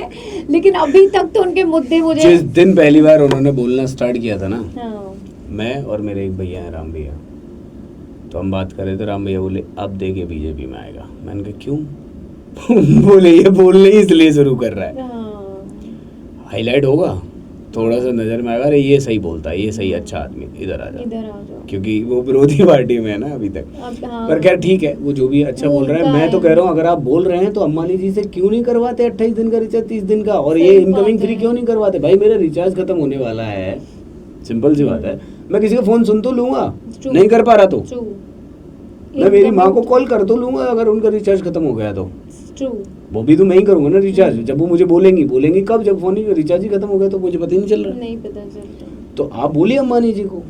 C: लेकिन अभी तक तो उनके मुद्दे मुझे
B: जिस दिन पहली बार उन्होंने बोलना स्टार्ट किया था ना,
C: हाँ,
B: मैं और मेरे एक भैया हैं, राम भैया, तो हम बात कर रहे थे। राम भैया बोले अब देखिए बीजेपी में आएगा। मैंने कहा क्यों? बोले ये बोलने ही इसलिए शुरू कर रहा है,
C: हाँ,
B: हाईलाइट होगा, थोड़ा सा नजर में आएगा, अरे ये सही बोलता है, ये सही अच्छा आदमी, इधर आ जाओ,
C: इधर आ जाओ।
B: क्योंकि वो विरोधी पार्टी में है ना अभी तक।
C: अब हाँ,
B: पर खैर ठीक है, वो जो भी अच्छा बोल रहा है। मैं तो कह रहा हूँ अगर आप बोल रहे हैं तो अंबानी जी से क्यों नहीं करवाते 28 दिन का रिचार्ज, 30 दिन का, और ये
C: सही
B: इनकमिंग
C: बात
B: फ्री
C: है।
B: क्यों नहीं करवाते? भाई मेरा रिचार्ज खत्म होने वाला है, सिंपल सी बात है, मैं किसी का फोन सुन तो लूंगा,
C: True.
B: नहीं कर पा रहा तो
C: True.
B: मैं मेरी माँ को
C: एकदम
B: कॉल कर तो लूंगा अगर उनका रिचार्ज खत्म हो गया तो।
C: true.
B: वो भी तो मैं ही करूंगा ना रिचार्ज, जब वो मुझे बोलेंगी कब? जब फोन ही रिचार्ज ही खत्म हो गया तो मुझे पता ही नहीं चल रहा।
C: नहीं पता चलता।
B: तो आप बोलिए अंबानी जी को,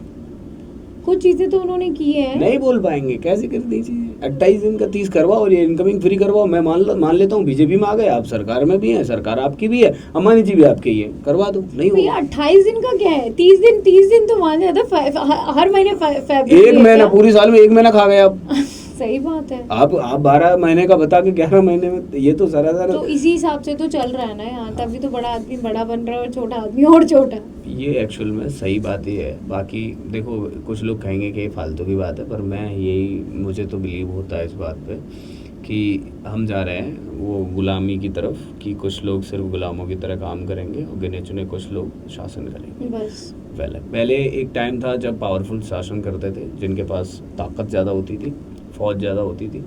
C: कुछ चीजें तो उन्होंने की है।
B: नहीं बोल पाएंगे, कैसे कर दीजिए? 28 दिन का 30 करवाओ और ये इनकमिंग फ्री करवाओ। मैं मान लेता हूँ बीजेपी में आ गए आप, सरकार में भी है, सरकार आपकी भी है, अंबानी जी भी आपके ही है, करवा दो। नहीं
C: भैया
B: होगा
C: 28 दिन का क्या है? 30 दिन तो मान जाता हर महीने फैब्रिक
B: एक महीना, पूरी साल में एक महीना खा गए आप।
C: सही बात है।
B: आप 12 महीने का बता के 11 महीने में, ये तो सरासर
C: तो इसी हिसाब से तो चल रहा है ना यार, तभी तो बड़ा आदमी बड़ा बन रहा है और छोटा आदमी और छोटा।
B: ये एक्चुअल में सही बात ही है। बाकी देखो कुछ लोग कहेंगे कि ये फालतू की बात है, पर मैं यही, मुझे तो बिलीव होता है इस बात पे कि हम जा रहे हैं वो गुलामी की तरफ, कि कुछ लोग सिर्फ गुलामों की तरह काम करेंगे और गिने चुने कुछ लोग शासन करेंगे।
C: बस
B: पहले एक टाइम था जब पावरफुल शासन करते थे, जिनके पास ताकत ज़्यादा होती थी, फौज ज़्यादा होती थी।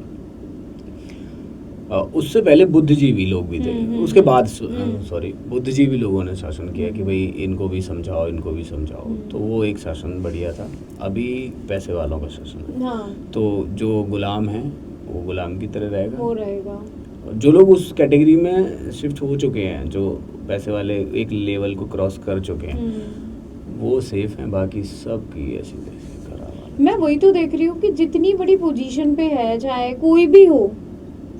B: उससे पहले बुद्धिजीवी लोग भी थे, उसके बाद सॉरी बुद्धिजीवी लोगों ने शासन किया कि भाई इनको भी समझाओ, इनको भी समझाओ, तो वो एक शासन बढ़िया था। अभी पैसे वालों का शासन है,
C: हाँ,
B: तो जो गुलाम है वो गुलाम की तरह रहेगा।
C: वो रहेगा।
B: जो लोग उस कैटेगरी में शिफ्ट हो चुके हैं, जो पैसे वाले एक लेवल को क्रॉस कर चुके हैं, वो सेफ हैं, बाकी सब की ऐसी तैसी खराब।
C: मैं वही तो देख रही हूँ कि जितनी बड़ी पोजीशन पे है, चाहे कोई भी हो,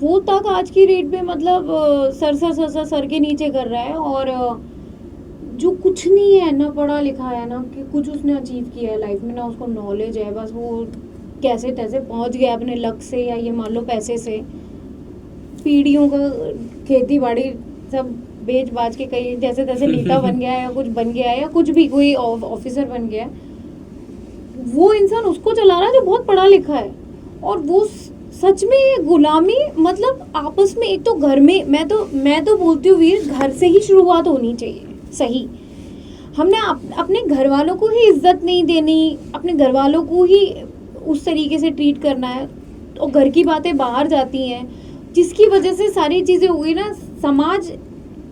C: वो तक आज की रेट पे मतलब सर के नीचे कर रहा है। और जो कुछ नहीं है ना, पढ़ा लिखा है ना, कि कुछ उसने अचीव किया है लाइफ में, ना उसको नॉलेज है, बस वो कैसे तैसे पहुंच गया अपने लक्ष्य से, या ये मान लो पैसे से, पीढ़ियों का खेती बाड़ी सब बेच बाज के कहीं जैसे तैसे नेता बन गया है, या कुछ बन गया है, या कुछ भी कोई ऑफिसर बन गया है। वो इंसान उसको चला रहा है जो बहुत पढ़ा लिखा है। और वो सच में ये गुलामी, मतलब आपस में, एक तो घर में, मैं तो बोलती हूँ वीर, घर से ही शुरुआत होनी चाहिए। सही, हमने अपने घर वालों को ही इज्जत नहीं देनी, अपने घर वालों को ही उस तरीके से ट्रीट करना है, और घर की बातें बाहर जाती हैं, जिसकी वजह से सारी चीज़ें हो गई ना। समाज,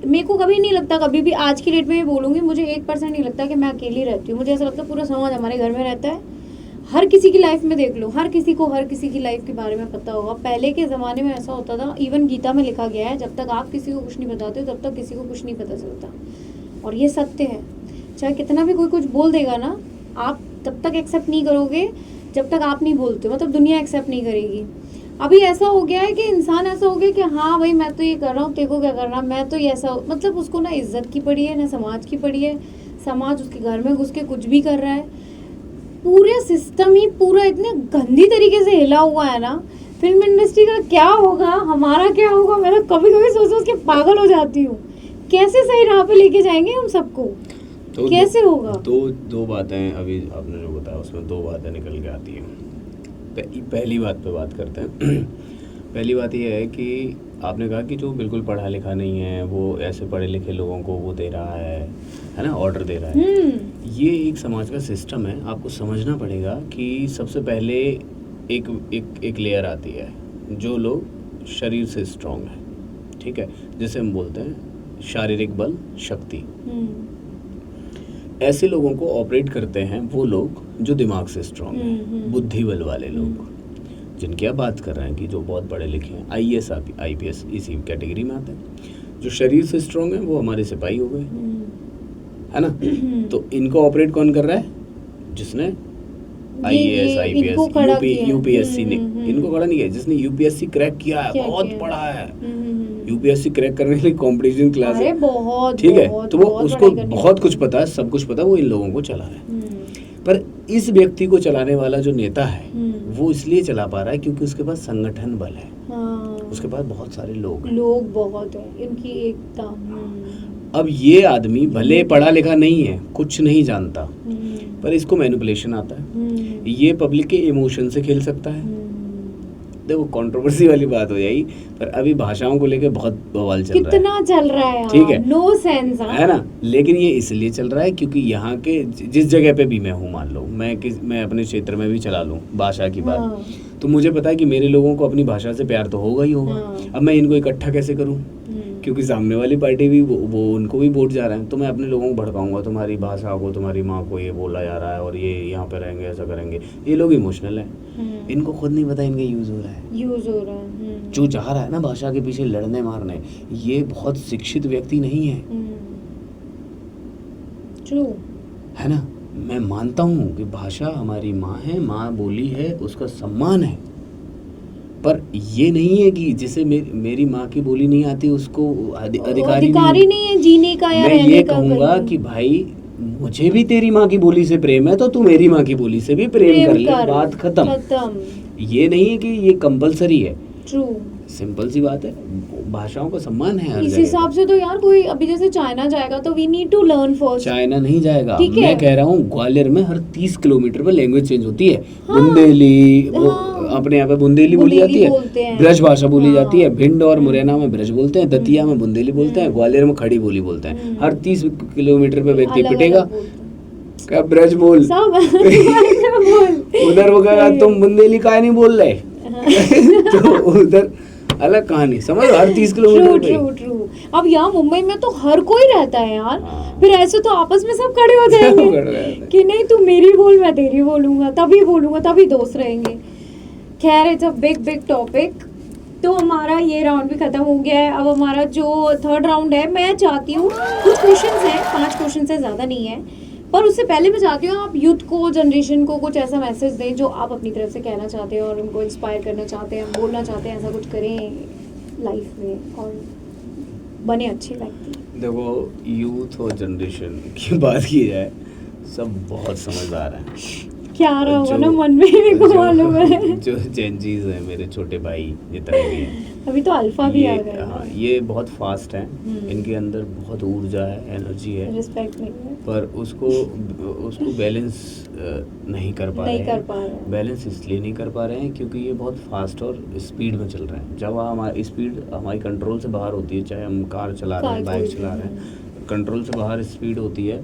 C: मेरे को कभी नहीं लगता, कभी भी आज की डेट में बोलूँगी, मुझे 1% नहीं लगता कि मैं अकेली रहती हूँ। मुझे ऐसा लगता है पूरा समाज हमारे घर में रहता है। हर किसी की लाइफ में देख लो, हर किसी को हर किसी की लाइफ के बारे में पता होगा। पहले के ज़माने में ऐसा होता था, इवन गीता में लिखा गया है, जब तक आप किसी को कुछ नहीं बताते तब तक किसी को कुछ नहीं पता चलता। और ये सत्य है, चाहे कितना भी कोई कुछ बोल देगा ना, आप तब तक एक्सेप्ट नहीं करोगे जब तक आप नहीं बोलते, मतलब दुनिया एक्सेप्ट नहीं करेगी। अभी ऐसा हो गया है कि इंसान ऐसा हो गया कि हाँ भाई मैं तो ये कर रहा हूँ, तेरे को क्या करना, मैं तो ये ऐसा, मतलब उसको ना इज्जत की पड़ी है ना समाज की पड़ी है। समाज उसके घर में घुस के कुछ भी कर रहा है। पूरे सिस्टम ही पूरा इतने गंदी तरीके से हिला हुआ है ना। फिल्म इंडस्ट्री का क्या होगा, हमारा क्या होगा, मैं तो कभी कभी सोच के पागल हो जाती हूँ। कैसे सही राह पे लेके जाएंगे हम सबको,
B: तो
C: कैसे होगा?
B: दो बातें अभी आपने जो बताया उसमें 2 बातें निकल के आती हैं। पहली बात पे बात करते हैं। पहली बात यह है कि आपने कहा कि जो बिल्कुल पढ़ा लिखा नहीं है वो ऐसे पढ़े लिखे लोगों को वो दे रहा है ना, ऑर्डर दे रहा है। ये एक समाज का सिस्टम है। आपको समझना पड़ेगा कि सबसे पहले एक लेयर आती है जो लोग शरीर से स्ट्रांग है, ठीक है, जिसे हम बोलते हैं शारीरिक बल शक्ति। ऐसे लोगों को ऑपरेट करते हैं वो लोग जो दिमाग से स्ट्रांग हैं, बुद्धि बल वाले लोग, जिनकी आप बात कर रहे हैं कि जो बहुत पढ़े लिखे हैं, IAS IPS इसी कैटेगरी में आते हैं। जो शरीर से स्ट्रांग है वो हमारे सिपाही हो गए, है ना। तो इनको ऑपरेट कौन कर रहा है? जिसने IAS IPS UPSC ने इनको खड़ा नहीं किया, जिसने UPSC क्रैक किया है, बहुत पढ़ा है, यूपीएससी क्रैक करने के लिए कंपटीशन क्लास
C: अरे
B: है,
C: बहुत
B: ठीक है,
C: बहुत
B: तो वो
C: बहुत
B: उसको
C: पढ़ाई करनी
B: बहुत कुछ
C: पड़ती
B: पता है, सब कुछ पता है, वो इन लोगों को चला रहा है।
C: है।
B: पर इस व्यक्ति को चलाने वाला जो नेता है
C: हम्म।
B: वो इसलिए चला पा रहा है क्योंकि उसके पास संगठन बल है,
C: हाँ,
B: उसके पास बहुत सारे लोग हैं।
C: लोग बहुत है, इनकी एकता।
B: अब ये आदमी भले पढ़ा लिखा नहीं है, कुछ नहीं जानता,
C: हम्म,
B: पर इसको मैनिपुलेशन आता है,
C: हम्म,
B: ये पब्लिक के इमोशन से खेल सकता है। देखो कंट्रोवर्सी वाली बात हो जाएगी, पर अभी भाषाओं को लेके बहुत बवाल चल रहा है,
C: कितना चल रहा है यार,
B: ठीक है,
C: नो सेंस
B: है ना। लेकिन ये इसलिए चल रहा है क्योंकि यहाँ के जिस जगह पे भी मैं हूँ, मान लो मैं अपने क्षेत्र में भी चला लूँ भाषा की बात,
C: हाँ,
B: तो मुझे पता है कि मेरे लोगों को अपनी भाषा से प्यार तो होगा ही होगा।
C: हाँ।
B: अब मैं इनको इकट्ठा कैसे करूँ, क्योंकि सामने वाली पार्टी भी वो उनको भी वोट जा रहा है, तो मैं अपने लोगों को भड़काऊंगा, तुम्हारी भाषा को, तुम्हारी माँ को ये बोला जा रहा है और ये यहाँ पे रहेंगे, ऐसा करेंगे। ये लोग इमोशनल हैं, इनको खुद नहीं पता इनका यूज़ हो रहा है,
C: यूज हो रहा है।
B: जो जा रहा है ना भाषा के पीछे लड़ने मारने, ये बहुत शिक्षित व्यक्ति नहीं है,
C: ट्रू
B: है ना। मैं मानता हूँ कि भाषा हमारी माँ है, माँ बोली है, उसका सम्मान है, पर ये नहीं है कि जिसे मेरी माँ की बोली नहीं आती उसको अधिकारी
C: नहीं है जीने का या
B: मैं
C: रहने
B: ये
C: का
B: कहूँगा
C: कहीं।
B: कि भाई मुझे भी तेरी माँ की बोली से प्रेम है, तो तू मेरी माँ की बोली से भी प्रेम कर ले, बात खत्म। ये नहीं है कि ये कंपलसरी है,
C: ट्रू,
B: सिंपल सी बात है, भाषाओं का सम्मान है हर
C: इस
B: जगह
C: हिसाब से तो यार कोई अभी जैसे चाइना जाएगा तो we need to learn first.
B: China नहीं जाएगा,
C: ठीक है।
B: मैं कह रहा हूँ ग्वालियर में हर 30 किलोमीटर पर लैंग्वेज चेंज होती है।
C: हाँ,
B: बुंदेली, वो
C: हाँ,
B: अपने यहाँ पे बुंदेली बोली
C: बुंदेली
B: जाती
C: बोलते
B: है,
C: हैं।
B: ब्रज भाषा बोली
C: हाँ।
B: जाती है, भिंड और मुरैना में ब्रज बोलते हैं, दतिया में बुंदेली बोलते हैं, ग्वालियर में खड़ी बोली बोलते हैं। हर 30 किलोमीटर पे व्यक्ति
C: अलग
B: पिटेगा,
C: अलग बोलते हैं।
B: क्या ब्रज बोल,
C: सब
B: उधर वो कहेगा तुम बुंदेली काहे नहीं बोल रहे, तो उधर अलग कहानी, समझ, हर 30
C: ट्रू
B: किलोमीटर पे।
C: True true. अब यहाँ मुंबई में तो हर कोई रहता है यार,
B: हाँ।
C: फिर ऐसे तो आपस में सब खड़े हो
B: खड़े
C: जाएंगे
B: रहते हैं।
C: कि नहीं तू मेरी बोल मैं तेरी बोलूंगा, तभी दोस्त रहेंगे। खैर it's a big big topic. तो हमारा ये राउंड भी खत्म हो गया है। अब हमारा जो थर्ड राउंड है, मैं चाहती हूँ कुछ क्वेश्चंस हैं, 5 क्वेश्चन से ज़्यादा नहीं है, पर उससे पहले मैं चाहती हूँ आप यूथ को, जनरेशन को कुछ ऐसा मैसेज दें जो आप अपनी तरफ से कहना चाहते हैं और उनको इंस्पायर करना चाहते हैं, बोलना चाहते हैं ऐसा कुछ करें लाइफ में और बने अच्छे व्यक्ति।
B: देखो यूथ और जनरेशन की बात की जाए, सब बहुत समझदार हैं।
C: क्या रहा होगा
B: जो-
C: ना मन में, मेरे को मालूम है।
B: जो जेनजीज हैं, मेरे छोटे भाई जितने भी हैं,
C: अभी तो अल्फा भी आ गया
B: हाँ,
C: है।
B: ये बहुत फास्ट हैं, इनके अंदर बहुत ऊर्जा है, एनर्जी है,
C: रिस्पेक्ट नहीं है,
B: पर उसको बैलेंस नहीं कर पा
C: नहीं
B: रहे
C: कर पा रहे हैं।
B: बैलेंस इसलिए नहीं कर पा रहे हैं क्योंकि ये बहुत फास्ट और स्पीड में चल रहे हैं। जब हमारी स्पीड हमारी कंट्रोल से बाहर होती है, चाहे हम कार चला रहे हैं,
C: कार
B: बाइक
C: कोई
B: चला
C: भी,
B: रहे हैं, कंट्रोल से बाहर स्पीड होती है,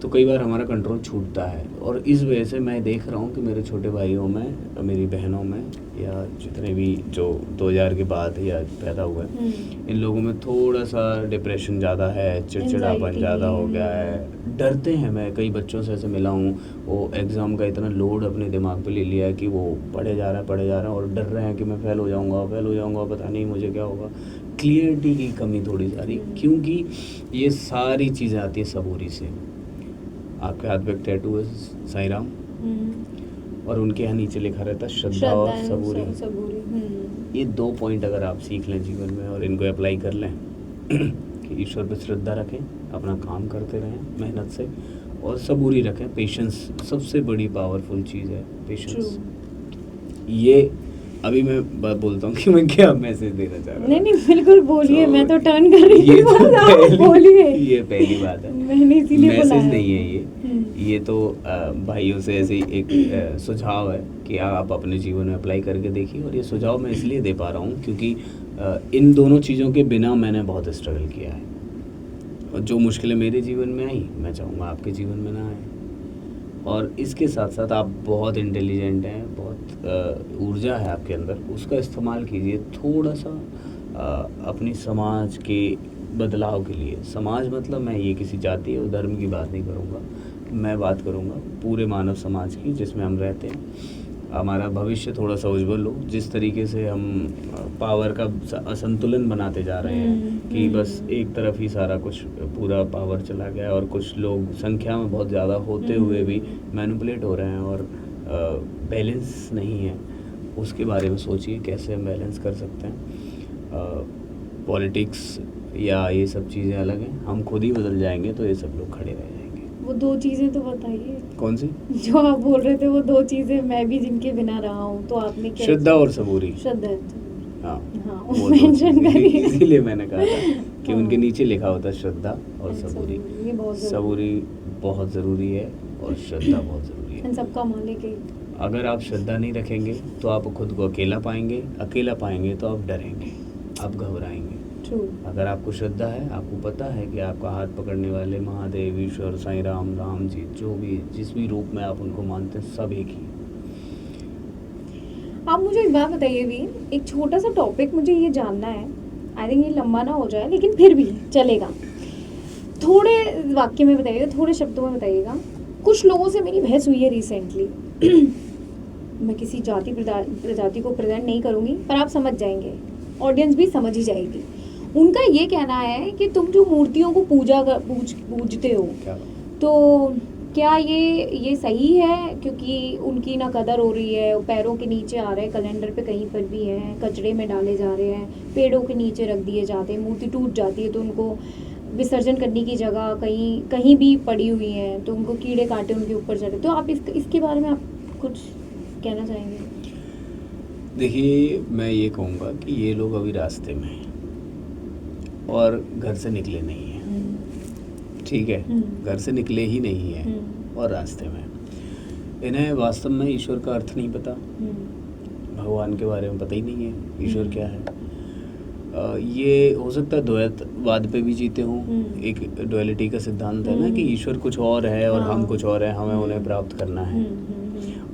B: तो कई बार हमारा कंट्रोल छूटता है। और इस वजह से मैं देख रहा हूँ कि मेरे छोटे भाइयों में, मेरी बहनों में, या जितने भी जो 2000 के बाद या पैदा हुए, इन लोगों में थोड़ा सा डिप्रेशन ज़्यादा है, चिड़चिड़ापन
C: Anxiety,
B: ज़्यादा हो गया है, डरते हैं। मैं कई बच्चों से ऐसे मिला हूँ, वो एग्ज़ाम का इतना लोड अपने दिमाग पे ले लिया है कि वो पढ़े जा रहे हैं और डर रहे हैं कि मैं फेल हो जाऊँगा, पता नहीं मुझे क्या होगा। क्लियरिटी की कमी थोड़ी सारी, क्योंकि ये सारी चीज़ें आती है सबूरी से। आपके हाथ पे एक टैटू है साईं राम, और उनके यहाँ नीचे लिखा रहता है श्रद्धा और सबूरी। ये 2 पॉइंट अगर आप सीख लें जीवन में और इनको अप्लाई कर लें कि ईश्वर पे श्रद्धा रखें, अपना काम करते रहें मेहनत से, और सबूरी रखें, पेशेंस सबसे बड़ी पावरफुल चीज़ है, पेशेंस। ये अभी मैं बात बोलता हूँ कि मैं क्या मैसेज देना चाह रहा हूँ।
C: नहीं बिल्कुल बोलिए,
B: तो
C: मैं तो टर्न कर रही
B: ये
C: हूँ,
B: तो
C: आप बोलिए।
B: ये पहली बात है,
C: मैंने इसीलिए
B: मैसेज
C: बुलाया।
B: नहीं है ये तो भाइयों से ऐसे ही एक सुझाव है कि आप अपने जीवन में अप्लाई करके देखिए। और ये सुझाव मैं इसलिए दे पा रहा हूँ क्योंकि इन दोनों चीज़ों के बिना मैंने बहुत स्ट्रगल किया है, और जो मुश्किलें मेरे जीवन में आई, मैं चाहूँगा आपके जीवन में ना आए। और इसके साथ साथ आप बहुत इंटेलिजेंट हैं, बहुत ऊर्जा है आपके अंदर, उसका इस्तेमाल कीजिए थोड़ा सा अपनी समाज के बदलाव के लिए। समाज मतलब मैं ये किसी जाति और धर्म की बात नहीं करूँगा, मैं बात करूँगा पूरे मानव समाज की जिसमें हम रहते हैं। हमारा भविष्य थोड़ा सा उज्जवल हो। जिस तरीके से हम पावर का असंतुलन बनाते जा रहे हैं कि बस एक तरफ ही सारा कुछ पूरा पावर चला गया, और कुछ लोग संख्या में बहुत ज़्यादा होते हुए भी मैनिपुलेट हो रहे हैं और बैलेंस नहीं है, उसके बारे में सोचिए कैसे हम बैलेंस कर सकते हैं। पॉलिटिक्स या ये सब चीज़ें अलग हैं, हम खुद ही बदल जाएंगे तो ये सब लोग खड़े रह जाएंगे।
C: वो 2 चीजें तो बताइए
B: कौन सी?
C: जो आप बोल रहे थे, वो 2 चीजें मैं भी जिनके बिना रहा हूँ, तो आपने क्या?
B: श्रद्धा और सबूरी।
C: श्रद्धा।
B: हाँ,
C: हाँ,
B: वो दो
C: मेंशन
B: चीज़ें।
C: करिए।
B: इसीलिए मैंने कहा था कि
C: हाँ।
B: उनके नीचे लिखा होता श्रद्धा और सबूरी।
C: ये बहुत
B: सबूरी बहुत ज़रूरी है और श्रद्धा बहुत ज़रूरी है।
C: इन सबका मालिक है।
B: अगर आप श्रद्धा नहीं रखेंगे तो आप खुद को अकेला पाएंगे तो आप डरेंगे, आप घबराएंगे।
C: ट्रू।
B: अगर आपको श्रद्धा है, आपको पता है कि आपका हाथ पकड़ने वाले महादेव, ईश्वर, साईं राम, राम जी, जो भी जिस भी रूप में आप उनको मानते हैं, सब एक ही।
C: आप मुझे एक बात बताइए वीर, एक छोटा सा टॉपिक मुझे ये जानना है, आई थिंक ये लंबा ना हो जाए लेकिन फिर भी चलेगा। थोड़े वाक्य में बताइएगा, थोड़े शब्दों में बताइएगा। कुछ लोगों से मेरी बहस हुई है रिसेंटली। मैं किसी जाति प्रजाति को प्रेजेंट नहीं करूँगी, पर आप समझ जाएंगे, ऑडियंस भी समझ ही जाएगी। उनका ये कहना है कि तुम जो मूर्तियों को पूजते हो, तो क्या ये सही है? क्योंकि उनकी ना कदर हो रही है, पैरों के नीचे आ रहे हैं, कैलेंडर पे कहीं पर भी हैं, कचड़े में डाले जा रहे हैं, पेड़ों के नीचे रख दिए जाते हैं, मूर्ति टूट जाती है तो उनको विसर्जन करने की जगह कहीं भी पड़ी हुई है, तो उनको कीड़े काटे उनके ऊपर चढ़े। तो आप इसके बारे में आप कुछ कहना चाहेंगे?
B: देखिए, मैं ये कहूँगा कि ये लोग अभी रास्ते में हैं और घर से निकले नहीं हैं। ठीक है, घर से निकले ही नहीं हैं और रास्ते में। इन्हें वास्तव में ईश्वर का अर्थ नहीं पता, भगवान के बारे में पता ही नहीं है ईश्वर क्या है। ये हो सकता है द्वैतवाद पे भी जीते हों। एक डुअलिटी का सिद्धांत है ना कि ईश्वर कुछ और है और हम कुछ और है, हमें उन्हें प्राप्त करना है।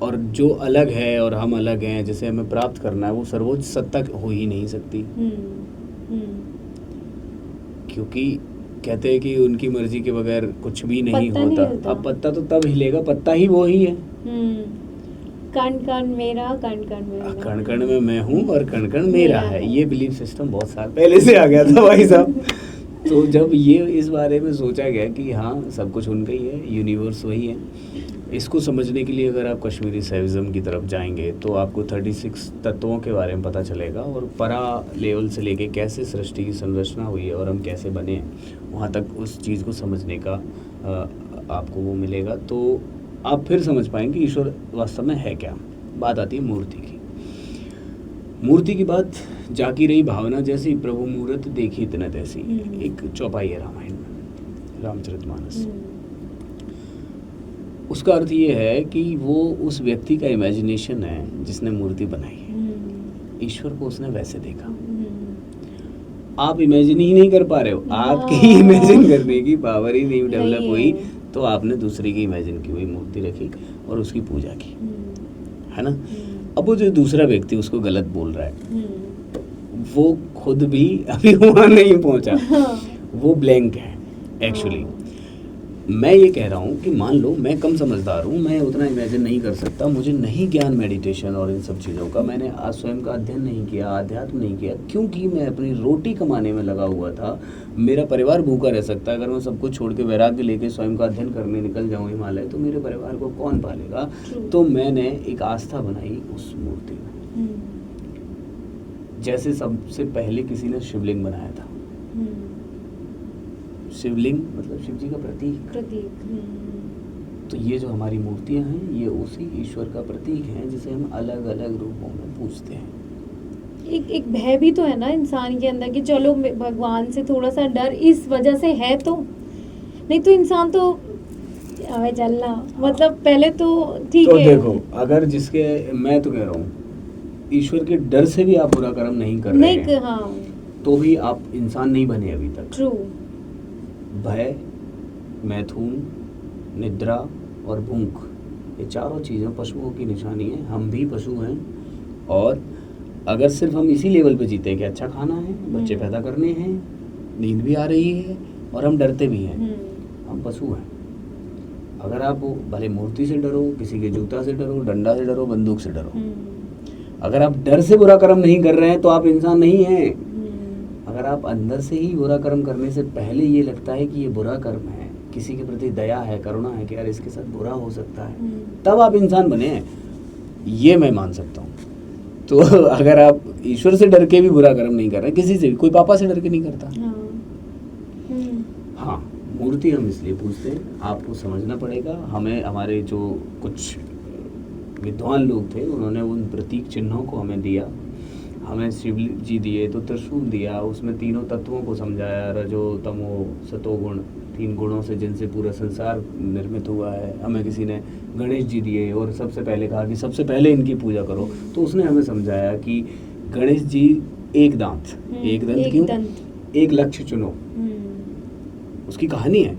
B: और जो अलग है और हम अलग हैं, जिसे हमें प्राप्त करना है, वो सर्वोच्च सत्ता हो ही नहीं सकती। क्योंकि कहते हैं कि उनकी मर्जी के बगैर कुछ भी नहीं होता। अब पत्ता तो तब हिलेगा, पत्ता ही वो ही है।
C: कण कण मेरा, कण कण मेरा,
B: कण कण में मैं हूँ और कण कण मेरा है। ये बिलीफ सिस्टम बहुत साल पहले से आ गया था भाई साहब। तो जब ये इस बारे में सोचा गया कि हाँ, सब कुछ उनका ही है, यूनिवर्स वही है, इसको समझने के लिए अगर आप कश्मीरी सैविज्म की तरफ जाएंगे तो आपको 36 तत्वों के बारे में पता चलेगा और परा लेवल से लेके कैसे सृष्टि की संरचना हुई है और हम कैसे बने हैं, वहाँ तक उस चीज़ को समझने का आपको वो मिलेगा। तो आप फिर समझ पाएंगे ईश्वर वास्तव में है क्या। बात आती है मूर्ति की। मूर्ति की बात जाकी रही भावना जैसी, प्रभु मूर्त देखी इतने तैसी, एक चौपाई है रामायण में, रामचरितमानस। उसका अर्थ ये है कि वो उस व्यक्ति का इमेजिनेशन है जिसने मूर्ति बनाई है। ईश्वर को उसने वैसे देखा। आप इमेजिन ही नहीं कर पा रहे हो, आपकी इमेजिन करने की पावर ही नहीं डेवलप हुई, तो आपने दूसरे की इमेजिन की हुई मूर्ति रखी और उसकी पूजा की, है ना। अब वो जो दूसरा व्यक्ति उसको गलत बोल रहा है, वो खुद भी अभी वहाँ नहीं पहुँचा, वो ब्लैंक है एक्चुअली। मैं ये कह रहा हूँ कि मान लो मैं कम समझदार हूँ, मैं उतना इमेजिन नहीं कर सकता, मुझे नहीं ज्ञान मेडिटेशन और इन सब चीज़ों का, मैंने आज स्वयं का अध्ययन नहीं किया, आध्यात्म नहीं किया, क्योंकि मैं अपनी रोटी कमाने में लगा हुआ था। मेरा परिवार भूखा रह सकता है अगर मैं सब कुछ छोड़ के वैराग्य लेके स्वयं का अध्ययन करने निकल जाऊँ हिमालय, तो मेरे परिवार को कौन पालेगा। तो मैंने एक आस्था बनाई उस मूर्ति में। जैसे सबसे पहले किसी ने शिवलिंग बनाया था। शिवलिंग मतलब शिव जी का प्रतीक। तो ये जो हमारी मूर्तियां हैं, ये उसी ईश्वर का प्रतीक हैं जिसे हम अलग अलग रूपों में पूजते हैं।
C: एक भय भी तो है ना इंसान के अंदर कि चलो भगवान से थोड़ा सा डर इस वजह से है, तो नहीं तो इंसान तो हमें चलना, मतलब पहले तो ठीक
B: तो
C: है।
B: देखो, अगर जिसके, मैं तो कह रहा हूँ ईश्वर के डर से भी आप बुरा कर्म नहीं कर रहे हैं,
C: हाँ,
B: तो भी आप इंसान नहीं बने अभी तक।
C: ट्रू।
B: भय, मैथुन, निद्रा और भूख, ये चारों चीज़ें पशुओं की निशानी है। हम भी पशु हैं, और अगर सिर्फ हम इसी लेवल पे जीते हैं कि अच्छा खाना है, बच्चे पैदा करने हैं, नींद भी आ रही है और हम डरते भी हैं, हम पशु हैं। अगर आप भले मूर्ति से डरो, किसी के जूता से डरो, डंडा से डरो, बंदूक से डरो, अगर आप डर से बुरा कर्म नहीं कर रहे हैं तो आप इंसान नहीं हैं। अगर आप अंदर से ही बुरा कर्म करने से पहले ये लगता है कि ये बुरा कर्म है, किसी के प्रति दया है, करुणा है कि यार इसके साथ बुरा हो सकता है, तब आप इंसान बने हैं, ये मैं मान सकता हूँ। तो अगर आप ईश्वर से डर के भी बुरा कर्म नहीं कर रहे, किसी से भी, कोई पापा से डर के नहीं करता।
C: हाँ।
B: हाँ, मूर्ति हम इसलिए पूजते हैं, आपको समझना पड़ेगा। हमें हमारे जो कुछ विद्वान लोग थे उन्होंने उन प्रतीक चिन्हों को हमें दिया, हमें शिव जी दिए तो त्रिशूल दिया, उसमें तीनों तत्वों को समझाया, रजो तमो सतोगुण, 3 गुणों से जिनसे पूरा संसार निर्मित हुआ है। हमें किसी ने गणेश जी दिए और सबसे पहले कहा कि सबसे पहले इनकी पूजा करो, तो उसने हमें समझाया कि गणेश जी एक दांत, एक दंत क्यों, एक लक्ष्य चुनो, उसकी कहानी है।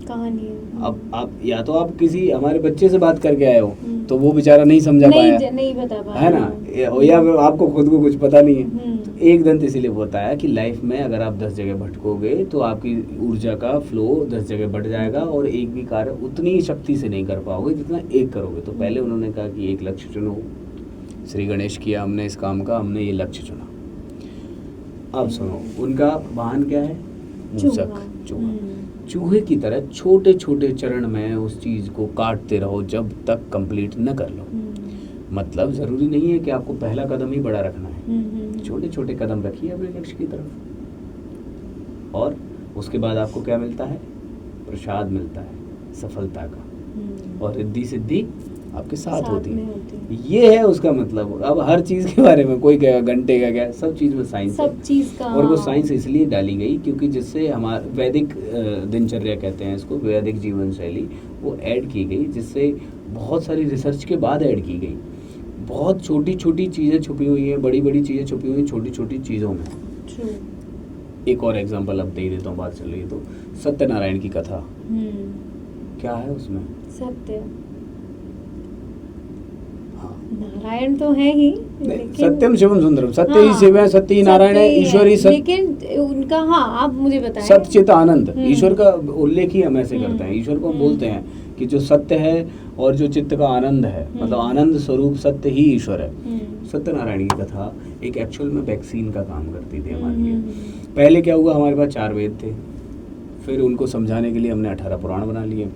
B: अब आप या तो आप किसी हमारे बच्चे से बात करके आए हो तो वो बेचारा नहीं समझा पाया,
C: नहीं बता पाया,
B: है ना, या आपको खुद को कुछ पता नहीं है। तो एक दंत इसीलिए बताया कि लाइफ में अगर आप 10 जगह भटकोगे तो आपकी ऊर्जा का फ्लो 10 जगह बढ़ जाएगा और एक भी कार्य उतनी शक्ति से नहीं कर पाओगे जितना एक करोगे। तो पहले उन्होंने कहा कि एक लक्ष्य चुनो, श्री गणेश किया हमने इस काम का, हमने ये लक्ष्य चुना। अब सुनो, उनका वाहन क्या है, मूसक, चूहा। चूहे की तरह छोटे छोटे चरण में उस चीज को काटते रहो जब तक कंप्लीट न कर लो। मतलब जरूरी नहीं है कि आपको पहला कदम ही बड़ा रखना है, छोटे छोटे कदम रखिए अपने लक्ष्य की तरफ, और उसके बाद आपको क्या मिलता है, प्रसाद मिलता है सफलता का, और रिद्धि सिद्धि आपके साथ होती है। ये है उसका मतलब। अब हर चीज के बारे में कोई कहेगा घंटे का क्या, सब चीज में साइंस
C: सब
B: है।
C: चीज का,
B: और वो साइंस इसलिए डाली गई क्योंकि जिससे हमारा वैदिक दिनचर्या कहते हैं इसको, वैदिक जीवन शैली, वो ऐड की गई, जिससे बहुत सारी रिसर्च के बाद ऐड की गई। बहुत छोटी छोटी चीजें छुपी हुई हैं, बड़ी बड़ी चीजें छुपी हुई हैं छोटी छोटी चीजों में। एक और एग्जांपल अब दे ही देता हूँ, बात चल रही है तो। सत्यनारायण की कथा क्या है उसमें,
C: सत्य, नारायण तो है ही,
B: सत्यम शिवम सुंदरम, सत्य ही शिव है, सत्य ही नारायण है, ईश्वर ही सत्य।
C: लेकिन उनका, हाँ आप मुझे बताएं,
B: सत्य चित आनंद, ईश्वर का उल्लेख ही हम ऐसे करते हैं। ईश्वर को हम बोलते हैं कि जो सत्य है और जो चित्त का आनंद है, मतलब आनंद स्वरूप सत्य ही ईश्वर है। सत्यनारायण की कथा एक एक्चुअल में वैक्सीन का काम करती थी हमारे लिए। पहले क्या हुआ, हमारे पास 4 वेद थे, फिर उनको समझाने के लिए हमने 18 पुराण बना लिए।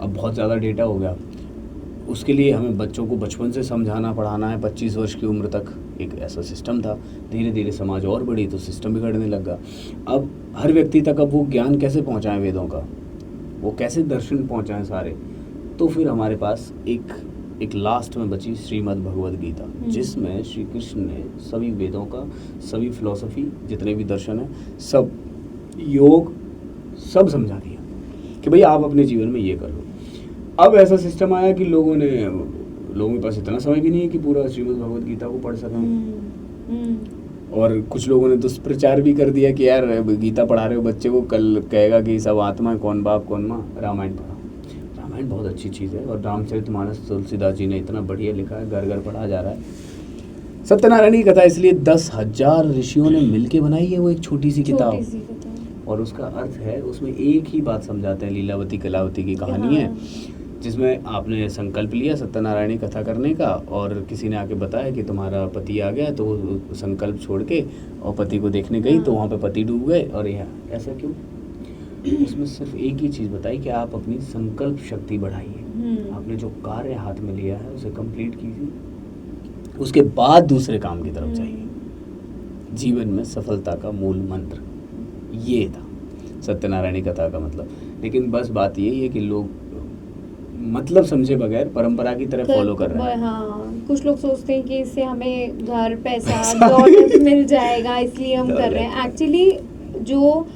B: अब बहुत ज़्यादा डेटा हो गया, उसके लिए हमें बच्चों को बचपन से समझाना पढ़ाना है, 25 वर्ष की उम्र तक एक ऐसा सिस्टम था। धीरे धीरे समाज और बढ़ी तो सिस्टम बिगड़ने लगा। अब हर व्यक्ति तक अब वो ज्ञान कैसे पहुंचाएं वेदों का, वो कैसे दर्शन पहुंचाएं सारे। तो फिर हमारे पास एक लास्ट में बची श्रीमद् भगवद गीता, जिसमें श्री कृष्ण ने सभी वेदों का, सभी फिलॉसफी, जितने भी दर्शन है, सब योग, सब समझा दिया कि भाई आप अपने जीवन में ये कर लो। अब ऐसा सिस्टम आया कि लोगों के पास इतना समय भी नहीं है कि पूरा श्रीमद् भगवद गीता को पढ़ सकें। और कुछ लोगों ने दुष्प्रचार भी कर दिया कि यार गीता पढ़ा रहे हो बच्चे को, कल कहेगा कि सब आत्मा है, कौन बाप कौन माँ, रामायण पढ़ा। रामायण बहुत अच्छी चीज़ है, और रामचरितमानस तुलसीदास जी ने इतना बढ़िया लिखा है, घर घर पढ़ा जा रहा है। सत्यनारायण की कथा इसलिए 10,000 ऋषियों ने मिलके बनाई है वो एक छोटी सी किताब, और उसका अर्थ है, उसमें एक ही बात समझाते हैं, लीलावती कलावती की कहानी है, जिसमें आपने संकल्प लिया सत्यनारायण कथा करने का, और किसी ने आके बताया कि तुम्हारा पति आ गया, तो वो संकल्प छोड़ के और पति को देखने गई तो वहाँ पे पति डूब गए। और यह ऐसा क्यों, उसमें सिर्फ एक ही चीज़ बताई कि आप अपनी संकल्प शक्ति बढ़ाइए, आपने जो कार्य हाथ में लिया है उसे कंप्लीट कीजिए, उसके बाद दूसरे काम की तरफ जाइए। जीवन में सफलता का मूल मंत्र ये था सत्यनारायण कथा का मतलब। लेकिन बस बात यही है कि लोग मतलब समझे बगैर परंपरा की तरह फॉलो कर रहे हैं।
C: हाँ, कुछ लोग सोचते हैं कि इससे हमें घर, पैसा, दौलत मिल जाएगा, इसलिए हम कर रहे हैं। एक्चुअली जो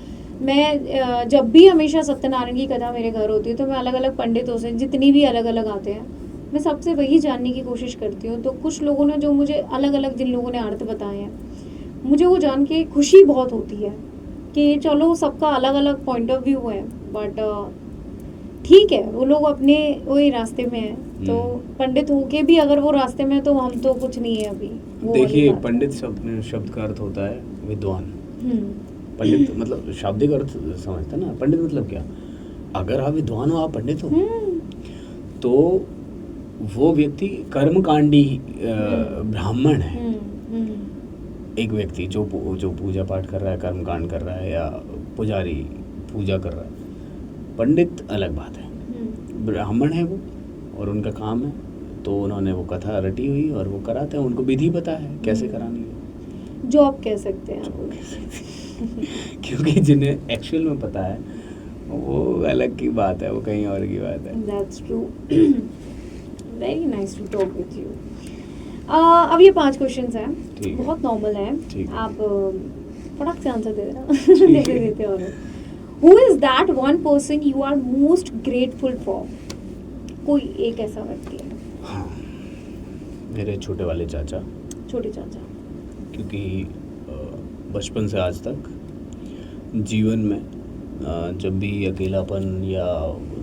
C: मैं जब भी हमेशा सत्यनारायण की कथा मेरे घर होती है तो मैं अलग अलग पंडितों से, जितनी भी अलग अलग आते हैं, मैं सबसे वही जानने की कोशिश करती हूँ। तो कुछ लोगों ने जो मुझे अलग अलग, जिन लोगों ने अर्थ बताए हैं, मुझे वो जान के खुशी बहुत होती है कि चलो सबका अलग अलग पॉइंट ऑफ व्यू है, बट ठीक है, वो लोग अपने वही रास्ते में है। तो पंडित होके भी अगर वो रास्ते में है तो हम तो कुछ नहीं है अभी।
B: देखिए, पंडित शब्द का अर्थ होता है विद्वान। पंडित मतलब शाब्दिक अर्थ समझते ना, पंडित मतलब क्या, अगर आप विद्वान हो, आप पंडित हो, तो वो व्यक्ति कर्मकांडी ब्राह्मण है। एक व्यक्ति जो पूजा पाठ कर रहा है, कर्मकांड कर रहा है, या पुजारी पूजा कर रहा है। पंडित अलग बात है, ब्राह्मण है वो और उनका काम है, तो तो उन्होंने वो कथा रटी हुई और वो कराते हैं, उनको विधि पता है कैसे करानी है।
C: जॉब कह सकते हैं आप।
B: क्योंकि जिन्हें एक्चुअल में पता है वो अलग की बात है, वो कहीं और की बात है।
C: That's true. Very nice to talk with you. अब ये 5 क्वेश्चंस हैं,
B: ठीक है।
C: बहुत नॉर्मल है,
B: ठीक है।
C: आप फटाक से आंसर दे देना।
B: ठीक है।
C: देते और Who is that one person you are most grateful for? कोई एक ऐसा व्यक्ति है।
B: हाँ, मेरे छोटे वाले चाचा,
C: छोटे चाचा।
B: क्योंकि बचपन से आज तक जीवन में जब भी अकेलापन या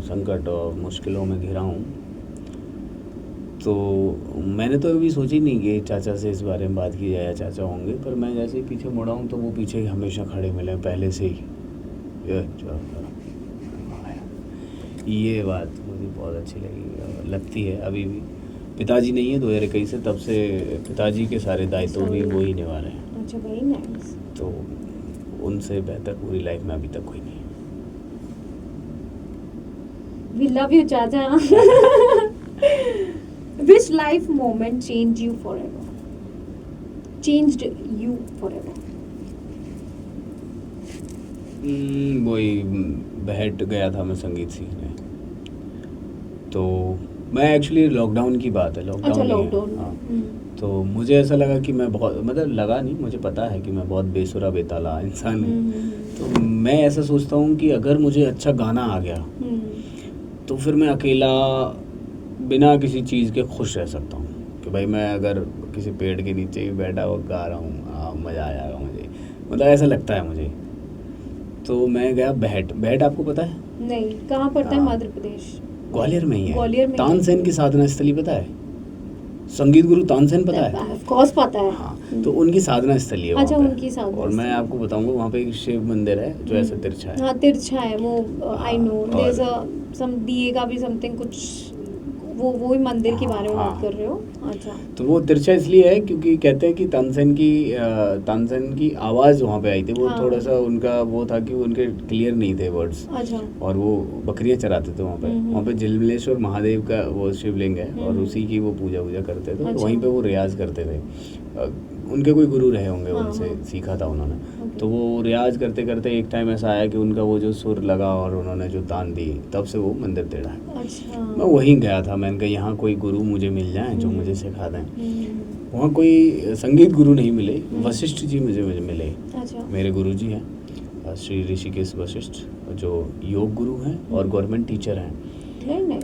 B: संकट और मुश्किलों में घिरा हूँ, तो मैंने तो कभी सोची नहीं कि चाचा से इस बारे में बात की जाए या चाचा होंगे, पर मैं जैसे ही पीछे मुड़ा हूँ तो वो पीछे हमेशा खड़े मिले पहले से ही। ये बात मुझे बहुत अच्छी लगी, लगती है अभी भी। पिताजी नहीं है 2021 से, तब से पिताजी के सारे दायित्व भी वो ही निभा रहे हैं।
C: अच्छा, वेरी नाइस।
B: तो उनसे बेहतर पूरी लाइफ में अभी तक कोई नहीं है।
C: We love you, चाचा। Which life moment changed you forever? Changed you forever?
B: वही बैठ गया था मैं संगीत सीखने, तो मैं एक्चुअली लॉकडाउन की बात है,
C: अच्छा,
B: लॉकडाउन
C: लॉकडाउन।
B: हाँ। तो मुझे ऐसा लगा कि मैं बहुत, मतलब लगा नहीं, मुझे पता है कि मैं बहुत बेसुरा बेताला इंसान हूँ। तो मैं ऐसा सोचता हूँ कि अगर मुझे अच्छा गाना आ गया तो फिर मैं अकेला बिना किसी चीज़ के खुश रह सकता हूँ कि भाई मैं अगर किसी पेड़ के नीचे भी बैठा हुआ गा रहा हूँ, मज़ा आ जाएगा मुझे, मतलब ऐसा लगता है मुझे। तो मैं गया बैठ आपको पता है?
C: नहीं, कहाँ पड़ता है?
B: हाँ।
C: मध्य प्रदेश,
B: ग्वालियर में ही है।
C: ग्वालियर में ही है।
B: तानसेन की साधना स्थली पता है? संगीत गुरु तानसेन पता है?
C: ऑफ कोर्स पता है।
B: हाँ, तो उनकी साधना स्थली है वहाँ
C: अच्छा,
B: पे।
C: उनकी साधना
B: और मैं
C: स्थली।
B: आपको बताऊंगा, वहाँ पे एक शिव मंदिर है जो ऐसे तिरछा है।
C: हाँ, तिरछा है वो, आई नो।
B: और-
C: देयर इज सम दिए का भी समथिंग कुछ, वो ही मंदिर के बारे में
B: हाँ।
C: बात कर रहे हो? अच्छा।
B: तो वो तिरछा इसलिए है क्योंकि कहते हैं कि तानसेन की आवाज़ वहाँ पे आई थी। वो
C: हाँ।
B: थोड़ा सा उनका वो था कि उनके क्लियर नहीं थे वर्ड्स,
C: अच्छा।
B: और वो बकरियां चराते थे वहाँ पे। वहाँ पे जलमलेश्वर महादेव का वो शिवलिंग है और उसी की वो पूजा करते थे।
C: अच्छा।
B: वहीं पे वो रियाज करते थे। उनके कोई गुरु रहे होंगे,
C: हाँ,
B: उनसे
C: हाँ।
B: सीखा था उन्होंने।
C: ओके।
B: तो वो रियाज करते करते एक टाइम ऐसा आया कि उनका वो जो सुर लगा और उन्होंने जो तान दी, तब से वो मंदिर टेढ़ा है।
C: अच्छा।
B: मैं वहीं गया था, मैंने कहा यहाँ कोई गुरु मुझे मिल जाए जो मुझे सिखा दें। वहाँ कोई संगीत गुरु नहीं मिले, वशिष्ठ जी मुझे मिले।
C: अच्छा।
B: मेरे गुरु जी हैं श्री ऋषिकेश वशिष्ठ, जो योग गुरु हैं और गवर्नमेंट टीचर हैं।
C: Very nice.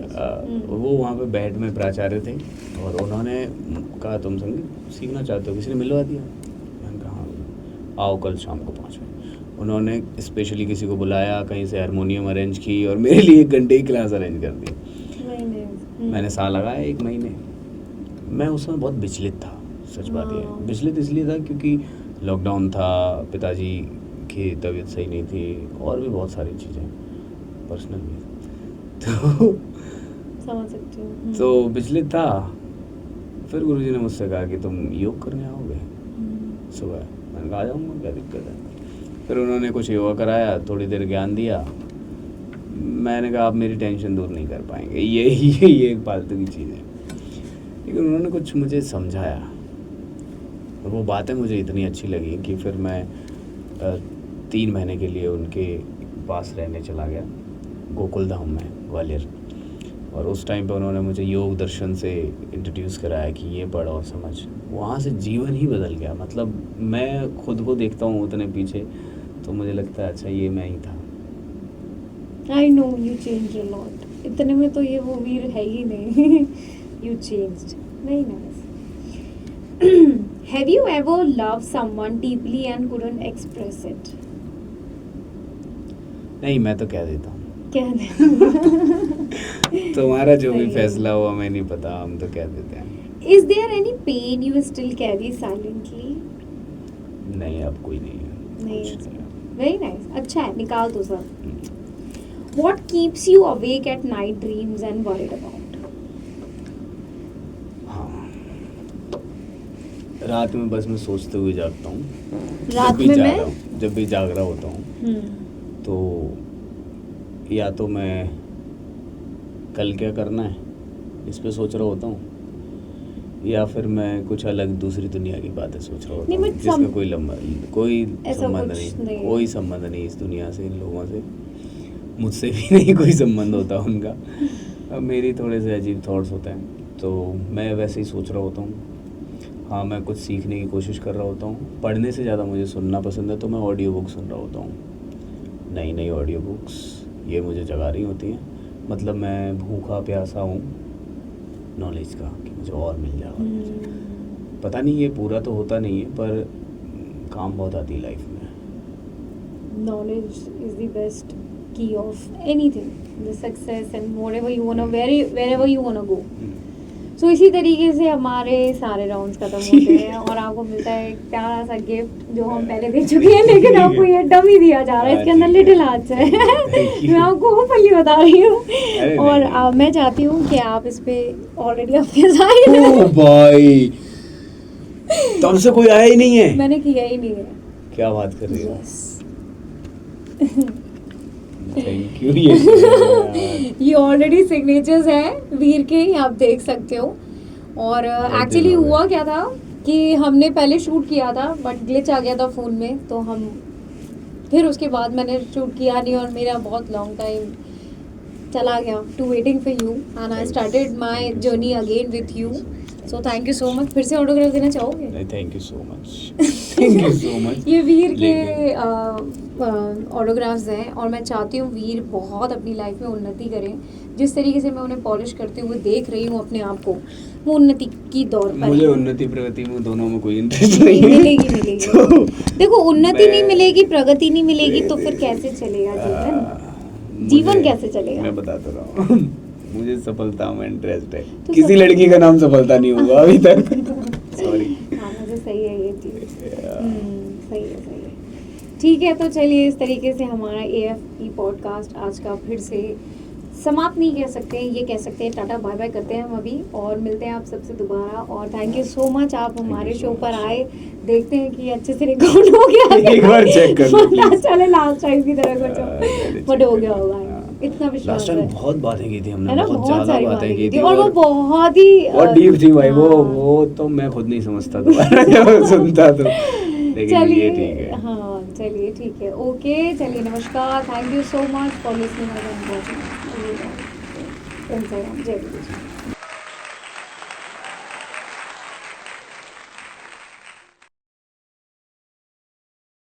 B: वो वहाँ पे बैठ में प्राचार्य थे और उन्होंने कहा तुम संगीत सीखना चाहते हो, किसी ने मिलवा दिया? मैंने कहा हाँ, आओ कल शाम को 5 बजे। उन्होंने स्पेशली किसी को बुलाया, कहीं से हारमोनियम अरेंज की और मेरे लिए 1 घंटे की क्लास अरेंज कर दी।
C: Very nice.
B: मैंने साल लगाया 1 महीने। मैं उस समय बहुत विचलित था, सच बात ये है। विचलित इसलिए था क्योंकि लॉकडाउन था, पिताजी की तबीयत सही नहीं थी और भी बहुत सारी चीज़ें पर्सनल भी। तो
C: समझ सकती हूँ।
B: तो विचलित था। फिर गुरुजी ने मुझसे कहा कि तुम योग करने आओगे सुबह। मैंने कहा आ जाऊँगा, क्या दिक्कत है। फिर उन्होंने कुछ योगा कराया, थोड़ी देर ज्ञान दिया। मैंने कहा आप मेरी टेंशन दूर नहीं कर पाएंगे, ये एक फालतू की चीज़ है। लेकिन उन्होंने कुछ मुझे समझाया और वो बातें मुझे इतनी अच्छी लगी कि फिर मैं 3 महीने के लिए उनके पास रहने चला गया, गोकुल धाम में, ग्वालियर। और उस टाइम पे उन्होंने मुझे योग दर्शन से इंट्रोड्यूस कराया कि ये पढ़ और समझ। वहाँ से जीवन ही बदल गया। मतलब मैं खुद को देखता हूँ उतने पीछे, तो मुझे लगता है अच्छा ये मैं ही था।
C: I know you change a lot. इतने में तो ये वो वीर है ही नहीं। You changed. Very nice. Have you ever love someone deeply and couldn't express it?
B: नहीं, मैं तो कह देता हूँ।
C: क्या दे?
B: तुम्हारा जो भी
C: सही है।
B: फैसला हुआ मैं नहीं पता, हम तो कह देते हैं।
C: Is there any pain you still carry silently?
B: नहीं, अब कोई नहीं है,
C: नहीं
B: कुछ नहीं है।
C: Very nice. अच्छा है, निकाल दो सब. What keeps you awake at night, dreams and worried about?
B: हाँ, रात में बस मैं सोचते हुए जागता हूँ।
C: रात में मैं?
B: जब भी जाग रहा होता हूँ तो या तो मैं कल क्या करना है इस पे सोच रहा होता हूँ, या फिर मैं कुछ अलग दूसरी दुनिया की बातें सोच रहा होता
C: नहीं,
B: हूँ
C: but
B: जिसका
C: some-
B: कोई
C: ऐसा
B: संबंध
C: कुछ
B: नहीं,
C: नहीं।
B: कोई संबंध नहीं इस दुनिया से, इन लोगों से, मुझसे भी नहीं कोई संबंध होता उनका। अब मेरी थोड़े से अजीब थॉट्स होते हैं, तो मैं वैसे ही सोच रहा होता हूँ। हाँ, मैं कुछ सीखने की कोशिश कर रहा होता हूँ। पढ़ने से ज़्यादा मुझे सुनना पसंद है, तो मैं ऑडियो बुक सुन रहा होता हूँ। नई नई ऑडियो बुक्स ये मुझे जगा रही होती हैं। मतलब मैं भूखा प्यासा हूँ नॉलेज का, कि मुझे और मिल जाए। पता नहीं ये पूरा तो होता नहीं है, पर काम बहुत आती है लाइफ में।
C: Knowledge is the best key of anything, the success and whatever you wanna, wherever you wanna go. So इसी तरीके से हमारे सारे राउंड्स खत्म होते हैं और आपको मिलता है एक प्यारा सा गिफ्ट जो हम पहले दे चुके हैं, लेकिन आपको ये डमी दिया जा रहा है। इसके अंदर लिटिल हार्ट्स है। मैं आपको ओपनली बता रही हूँ और मैं चाहती हूँ कि आप इस पे ऑलरेडी आपके साइन
B: ओ भाई, तब से कोई आया ही नहीं है।
C: मैंने किया ही नहीं है।
B: क्या बात कर रही हो?
C: Yes.
B: Thank you. ये
C: ये ऑलरेडी सिग्नेचर्स है वीर के, ये आप देख सकते हो। और एक्चुअली
B: दिन हो गए।
C: हुआ क्या था कि हमने पहले शूट किया था बट ग्लिच आ गया था फ़ोन में, तो हम फिर उसके बाद मैंने शूट किया नहीं और मेरा बहुत लॉन्ग टाइम चला गया to waiting for you and I started my journey again with you. So thank you so much. फिर से ऑटोग्राफ देना चाहोगे?
B: नहीं, thank you so much. Thank you so much.
C: ये वीर के
B: लेकिन-
C: ऑटोग्राफ्स हैं और मैं चाहती हूँ वीर बहुत अपनी लाइफ में उन्नति करें। जिस तरीके से मैं उन्हें पॉलिश करते हुए देख रही हूँ अपने आप को, वो उन्नति की दौर पर
B: मुझे
C: है।
B: उन्नति प्रगति में दोनों में कोई इंटरेस्ट नहीं है।
C: मिलेगी
B: तो
C: देखो, उन्नति नहीं
B: मैं-
C: मिलेगी, प्रगति नहीं मिलेगी, तो फिर कैसे चलेगा जीवन? जीवन
B: मुझे-
C: कैसे चलेगा?
B: मैं बता तो रहा हूँ। मुझे सफलता में इंटरेस्ट है।
C: तो
B: किसी लड़की का नाम सफलता नहीं होगा अभी तक। सॉरी।
C: हाँ, मुझे सही है ये चीज़। सही है। ठीक है, तो चलिए इस तरीके से हमारा AFP पॉडकास्ट आज का फिर से समाप्त नहीं कह सकते, ये कह सकते हैं टाटा बाय बाय करते हैं हम अभी, और मिलते हैं आप सबसे दोबारा। और थैंक यू सो मच, आप हमारे
B: so
C: शो पर
B: much.
C: आए। देखते हैं कि अच्छे से रिकॉर्ड हो गया।
B: एक बार check कर लो,
C: पता
B: please.
C: चले लास्ट टाइम की तरह कुछ
B: पहले
C: बट
B: check
C: हो
B: कर
C: गया
B: लो।
C: होगा,
B: हाँ।
C: इतना विश्वास
B: लास्ट
C: है।
B: टाइम बहुत बातें की थी हमने,
C: है ना,
B: बहुत
C: बहुत
B: ज्यादा
C: सारी
B: बातें की थी
C: और वो बहुत ही
B: बहुत डीप थी भाई।
C: हाँ।
B: वो तो मैं खुद नहीं समझता दोबारा जब सुनता तो। लेकिन ये ठीक है।
C: हाँ चलिए ठीक है, ओके, चलिए नमस्कार, thank you so much for listening and watching. जय गुरु जी।